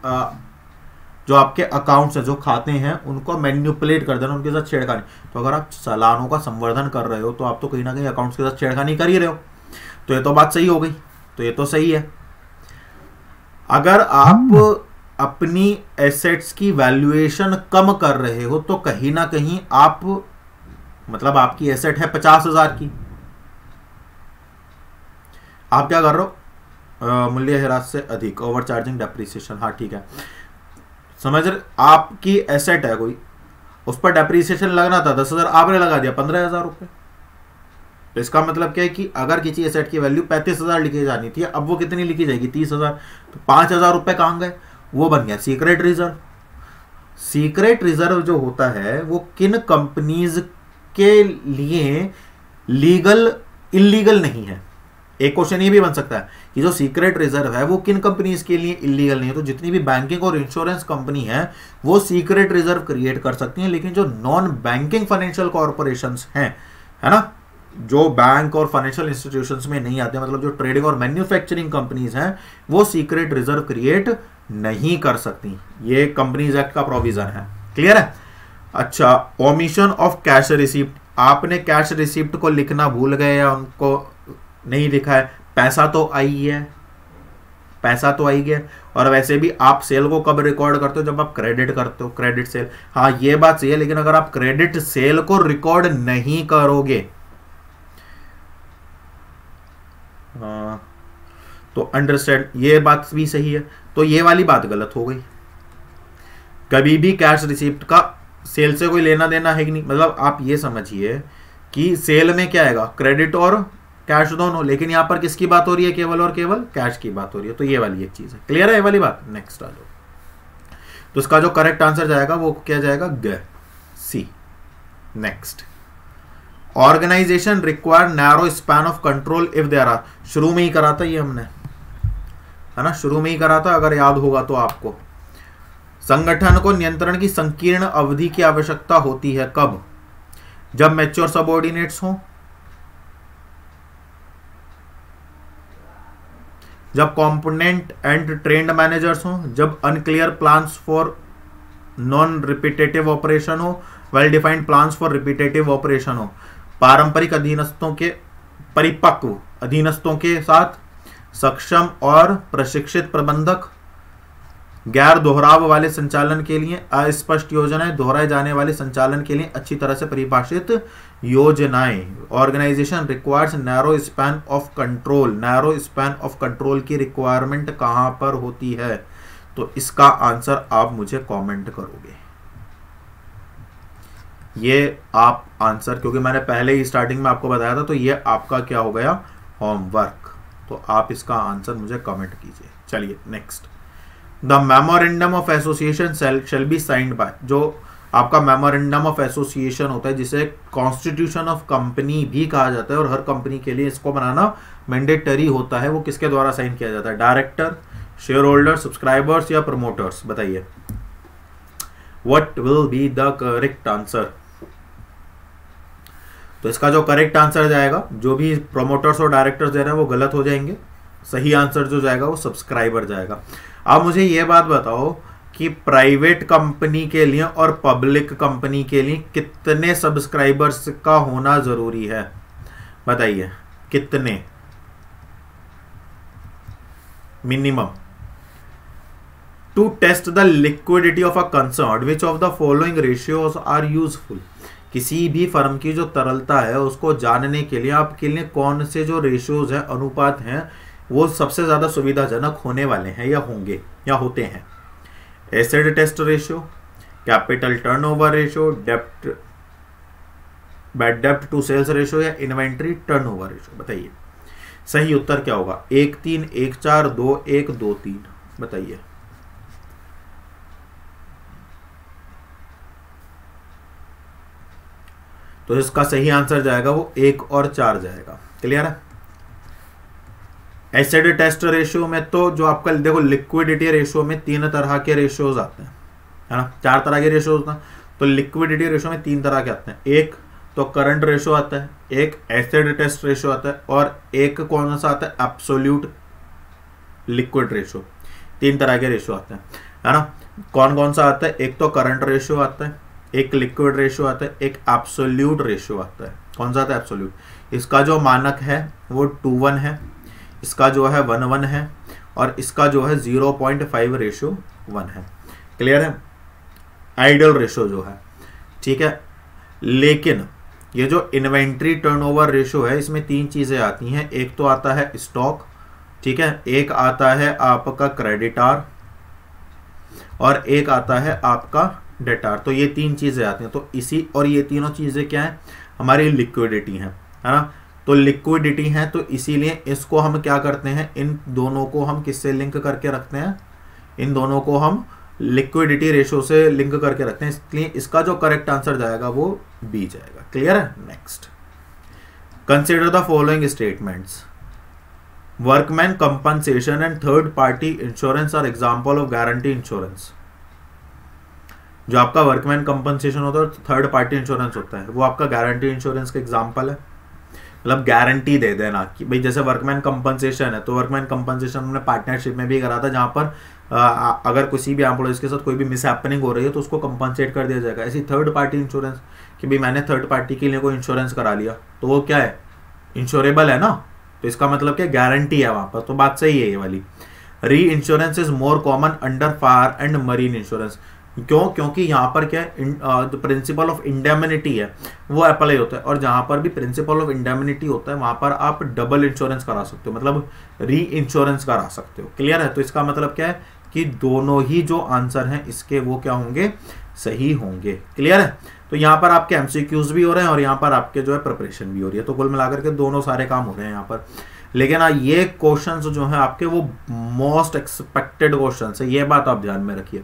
जो आपके अकाउंट्स है, जो खाते हैं, उनको मैन्युपुलेट कर देना, उनके साथ छेड़खानी। तो अगर आप चालानों का संवर्धन कर रहे हो तो आप तो कहीं ना कहीं अकाउंट्स के साथ छेड़खानी कर ही रहे हो। तो ये तो बात सही हो गई, तो ये तो सही है। अगर आप अपनी एसेट्स की वैल्यूएशन कम कर रहे हो तो कहीं ना कहीं आप, मतलब आपकी एसेट है 50,000 की, आप क्या कर रहे हो, मूल्यह्रास से अधिक, ओवर चार्जिंग डेप्रिसिएशन, हाँ ठीक है समझ रहे। आपकी एसेट है कोई, उस पर डेप्रिसिएशन लगना था 10,000, आपने लगा दिया 15,000 रुपये। तो इसका मतलब क्या है कि अगर किसी एसेट की वैल्यू 35,000 लिखी जानी थी, अब वो कितनी लिखी जाएगी 30,000। तो 5,000 रुपये कहाँ गए, वो बन गया सीक्रेट रिजर्व। सीक्रेट रिजर्व जो होता है वो किन कंपनीज के लिए लीगल इलीगल नहीं है। एक क्वेश्चन ये भी बन सकता है कि जो सीक्रेट रिजर्व है वो किन कंपनीज के लिए इलीगल नहीं है। तो जितनी भी बैंकिंग और इंश्योरेंस कंपनी है वो सीक्रेट रिजर्व क्रिएट कर सकती हैं, लेकिन जो नॉन बैंकिंग फाइनेंशियल कॉर्पोरेशंस हैं, है ना, जो बैंक और फाइनेंशियल इंस्टीट्यूशंस में नहीं आते, मतलब जो ट्रेडिंग और मैन्युफैक्चरिंग कंपनीज हैं, वो सीक्रेट रिजर्व क्रिएट नहीं कर सकती। ये कंपनीज एक्ट का प्रोविजन है। क्लियर है। अच्छा, ओमिशन ऑफ कैश रिसिप्ट, आपने कैश रिसिप्ट को लिखना भूल गए या उनको नहीं लिखा है। पैसा तो आई है, पैसा तो आई गया। और वैसे भी आप सेल को कब रिकॉर्ड करते हो, जब आप क्रेडिट करते हो, क्रेडिट सेल। हाँ ये बात सही है, लेकिन अगर आप क्रेडिट सेल को रिकॉर्ड नहीं करोगे तो अंडरस्टैंड, ये बात भी सही है। तो ये वाली बात गलत हो गई। कभी भी कैश रिसिप्ट का सेल से कोई लेना देना है कि नहीं। मतलब आप ये समझिए कि सेल में क्या आएगा, क्रेडिट और कैश दोनों, लेकिन यहां पर किसकी बात हो रही है, केवल और केवल कैश की बात हो रही है। तो ये वाली एक चीज है। क्लियर है ये वाली बात। नेक्स्ट आ जाओ। तो इसका जो करेक्ट आंसर जाएगा वो क्या जाएगा, ग, C. Next, organisation require narrow span of control if there are. शुरू में ही करा था ये हमने, है ना, शुरू में ही करा था, अगर याद होगा तो आपको। संगठन को नियंत्रण की संकीर्ण अवधि की आवश्यकता होती है कब, जब मैच्योर सबऑर्डिनेट्स हो, जब कॉम्पोनेंट एंड ट्रेंड मैनेजर्स हो, जब unclear plans for non repetitive operation हो, well defined plans for repetitive operation हो, पारंपरिक अधीनस्थों के परिपक्व अधीनस्थों के साथ सक्षम और प्रशिक्षित प्रबंधक, गैर दोहराव वाले संचालन के लिए अस्पष्ट योजनाएं, दोहराए जाने वाले संचालन के लिए अच्छी तरह से परिभाषित योजनाएं। Organisation requires narrow span of control. Narrow span of control की रिक्वायरमेंट कहां पर होती है? तो इसका आंसर आप मुझे कमेंट करोगे। ये आप आंसर, क्योंकि मैंने पहले ही स्टार्टिंग में आपको बताया था, तो ये आपका क्या हो गया? होमवर्क। तो आप इसका आंसर मुझे कमेंट कीजिए। चलिए next, the memorandum of association shall be signed by. जो आपका मेमोरेंडम ऑफ एसोसिएशन होता है, जिसे कॉन्स्टिट्यूशन ऑफ कंपनी भी कहा जाता है, और हर कंपनी के लिए इसको बनाना मैंडेटरी होता है, वो किसके द्वारा साइन किया जाता है? डायरेक्टर, शेयर होल्डर, सब्सक्राइबर्स या प्रमोटर्स? बताइए, what will be the correct answer? तो इसका जो करेक्ट आंसर जाएगा, जो भी प्रोमोटर्स और डायरेक्टर्स दे रहे हैं वो गलत हो जाएंगे। सही आंसर जो जाएगा वो सब्सक्राइबर जाएगा। अब मुझे ये बात बताओ कि प्राइवेट कंपनी के लिए और पब्लिक कंपनी के लिए कितने सब्सक्राइबर्स का होना जरूरी है? बताइए कितने minimum? To test the liquidity of a concern which of the following ratios are useful. किसी भी फर्म की जो तरलता है उसको जानने के लिए आपके लिए कौन से जो रेशियोज हैं, अनुपात हैं, वो सबसे ज्यादा सुविधाजनक होने वाले हैं या होंगे या होते हैं? Asset test ratio, capital turnover ratio, dept bad dept to sales ratio या इन्वेंट्री टर्नओवर रेशियो? बताइए सही उत्तर क्या होगा? 1-3, 1-4, 2-1, 2-3? बताइए। तो इसका सही आंसर जाएगा वो 1 और 4 जाएगा। क्लियर है? एसिड टेस्ट रेशियो में तो जो आपका देखो लिक्विडिटी रेशियो में 3 तरह के रेशियोज आते हैं, है ना? 4 तरह के रेशियोज होते हैं, तो लिक्विडिटी रेशियो में 3 तरह के आते हैं। एक तो करंट रेशियो आता है, एक एसिड टेस्ट रेशियो आता है, और एक कौन सा आता है? Absolute liquid ratio. 3 तरह के रेशियो आते हैं, है ना? कौन कौन सा आता है? एक तो करंट रेशियो आता है, एक लिक्विड रेशियो आता है, एक एब्सोल्यूट रेशियो आता है। कौन सा आता है? एब्सोल्यूट। इसका जो मानक है वो 2:1 है, इसका जो है 1:1 है, और इसका जो है 0.5:1 है। क्लियर है? आइडियल रेशियो जो है, ठीक है। लेकिन ये जो इन्वेंट्री टर्नओवर रेशियो है, इसमें 3 चीजें आती हैं। एक तो आता है स्टॉक, ठीक है, एक आता है आपका क्रेडिटार, और एक आता है आपका डेटार। तो ये 3 चीजें आती हैं। तो इसी, और ये तीनों चीजें क्या है? हमारी लिक्विडिटी है ना? तो लिक्विडिटी है, तो इसीलिए इसको हम क्या करते हैं? इन दोनों को हम किससे लिंक करके रखते हैं? इन दोनों को हम लिक्विडिटी रेशियो से लिंक करके रखते हैं, इसलिए इसका जो करेक्ट आंसर जाएगा वो बी जाएगा। क्लियर है? Next, consider the following statements. Workman compensation and third party insurance are example of guarantee insurance. जो आपका वर्कमैन कंपनसेशन होता है और थर्ड पार्टी इंश्योरेंस होता है, वो आपका गारंटी इंश्योरेंस का एग्जाम्पल है। मतलब गारंटी दे देना कि भाई जैसे वर्कमैन कंपनसेशन है, तो वर्कमैन कंपनसेशन हमने पार्टनरशिप में भी करा था, जहां पर अगर किसी भी एम्प्लॉयज के साथ कोई भी मिसहैपनिंग हो रही है तो उसको कंपनसेट कर दिया जाएगा। ऐसी थर्ड पार्टी इंश्योरेंस कि भाई मैंने थर्ड पार्टी के लिए कोई इंश्योरेंस करा लिया, तो वो क्या है? इंश्योरेबल है ना? तो इसका मतलब क्या? गारंटी है वहां पर। तो बात सही है ये वाली। री insurance is more common under fire and marine insurance. क्यों? क्योंकि यहाँ पर क्या है? जो प्रिंसिपल ऑफ इंडेमिनिटी है वो अप्लाई होता है, और जहां पर भी प्रिंसिपल ऑफ इंडेमिनिटी होता है वहां पर आप डबल इंश्योरेंस करा सकते हो, मतलब री इंश्योरेंस करा सकते हो। क्लियर है? तो इसका मतलब क्या है कि दोनों ही जो आंसर हैं इसके वो क्या होंगे? सही होंगे। क्लियर है? तो यहाँ पर आपके एमसीक्यूज भी हो रहे हैं और यहाँ पर आपके जो है प्रिपरेशन भी हो रही है, तो कुल मिलाकर के दोनों सारे काम हो रहे हैं यहाँ पर। लेकिन ये क्वेश्चंस जो है आपके वो मोस्ट एक्सपेक्टेड क्वेश्चंस है, ये बात आप ध्यान में रखिए।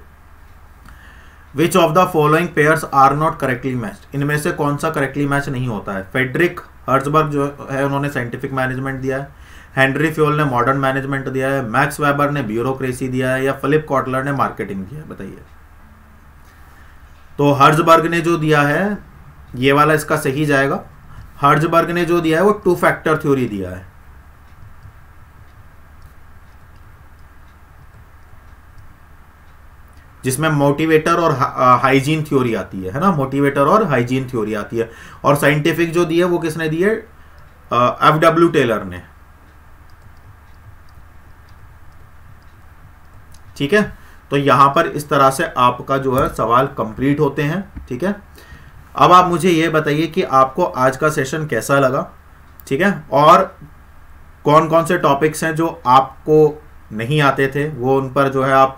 Which of the following pairs are not correctly matched. इनमें से कौन सा करेक्टली मैच नहीं होता है? फेडरिक हर्ट्जबर्ग जो है उन्होंने साइंटिफिक मैनेजमेंट दिया है, हेनरी फ्योल ने मॉडर्न मैनेजमेंट दिया है, मैक्स वेबर ने ब्यूरोक्रेसी दिया है, या फिलिप कॉटलर ने मार्केटिंग दिया है? बताइए। तो हर्ट्जबर्ग ने जो दिया है ये वाला इसका सही जाएगा। हर्ट्जबर्ग ने जो दिया है वो 2 फैक्टर थ्योरी दिया है। जिसमें मोटिवेटर और हाइजीन थ्योरी आती है ना, मोटिवेटर और हाइजीन थ्योरी आती है। और साइंटिफिक जो दी है वो किसने दी है? F.W. टेलर ने। ठीक है, तो यहां पर इस तरह से आपका जो है सवाल कंप्लीट होते हैं। ठीक है, अब आप मुझे ये बताइए कि आपको आज का सेशन कैसा लगा। ठीक है, और कौन कौन से टॉपिक्स हैं जो आपको नहीं आते थे, वो उन पर जो है आप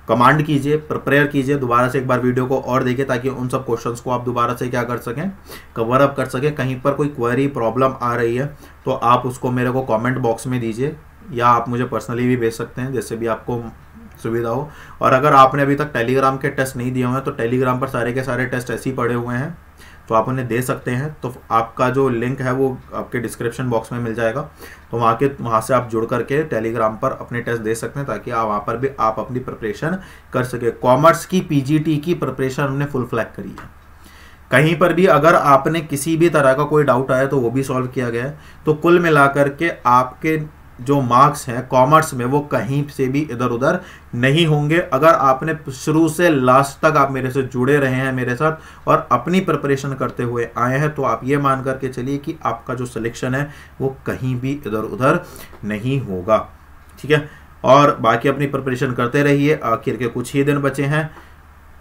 कमांड कीजिए, प्रिपेयर कीजिए, दोबारा से एक बार वीडियो को और देखिए ताकि उन सब क्वेश्चंस को आप दोबारा से क्या कर सकें, कवर अप कर सकें। कहीं पर कोई क्वेरी प्रॉब्लम आ रही है तो आप उसको मेरे को कमेंट बॉक्स में दीजिए, या आप मुझे पर्सनली भी भेज सकते हैं, जैसे भी आपको सुविधा हो। और अगर आपने अभी तक टेलीग्राम के टेस्ट नहीं दिए हुए हैं तो टेलीग्राम पर सारे के सारे टेस्ट ऐसे ही पड़े हुए हैं, तो आप उन्हें दे सकते हैं। तो आपका जो लिंक है वो आपके डिस्क्रिप्शन बॉक्स में मिल जाएगा, तो वहाँ से आप जुड़ करके टेलीग्राम पर अपने टेस्ट दे सकते हैं, ताकि आप वहाँ पर भी आप अपनी प्रिपरेशन कर सके। कॉमर्स की पीजीटी की प्रिपरेशन हमने फुल फ्लैग करी है। कहीं पर भी अगर आपने किसी भी तरह का कोई डाउट आया तो वो भी सॉल्व किया गया है। तो कुल मिलाकर के आपके जो मार्क्स हैं कॉमर्स में वो कहीं से भी इधर उधर नहीं होंगे, अगर आपने शुरू से लास्ट तक आप मेरे से जुड़े रहे हैं मेरे साथ और अपनी प्रिपरेशन करते हुए आए हैं। तो आप ये मान करके चलिए कि आपका जो सिलेक्शन है वो कहीं भी इधर उधर नहीं होगा। ठीक है, और बाकी अपनी प्रिपरेशन करते रहिए, आखिर के कुछ ही दिन बचे हैं,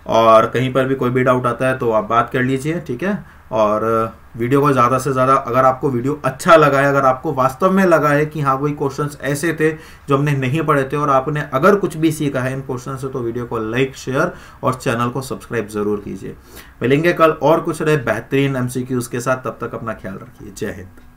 और कहीं पर भी कोई भी डाउट आता है तो आप बात कर लीजिए। ठीक है, और वीडियो को ज़्यादा से ज़्यादा, अगर आपको वीडियो अच्छा लगा है, अगर आपको वास्तव में लगा है कि हाँ कोई क्वेश्चंस ऐसे थे जो हमने नहीं पढ़े थे और आपने अगर कुछ भी सीखा है इन क्वेश्चन से, तो वीडियो को लाइक, शेयर और चैनल को सब्सक्राइब ज़रूर कीजिए। मिलेंगे कल और कुछ रहे बेहतरीन MCQs के साथ, तब तक अपना ख्याल रखिए। जय हिंद।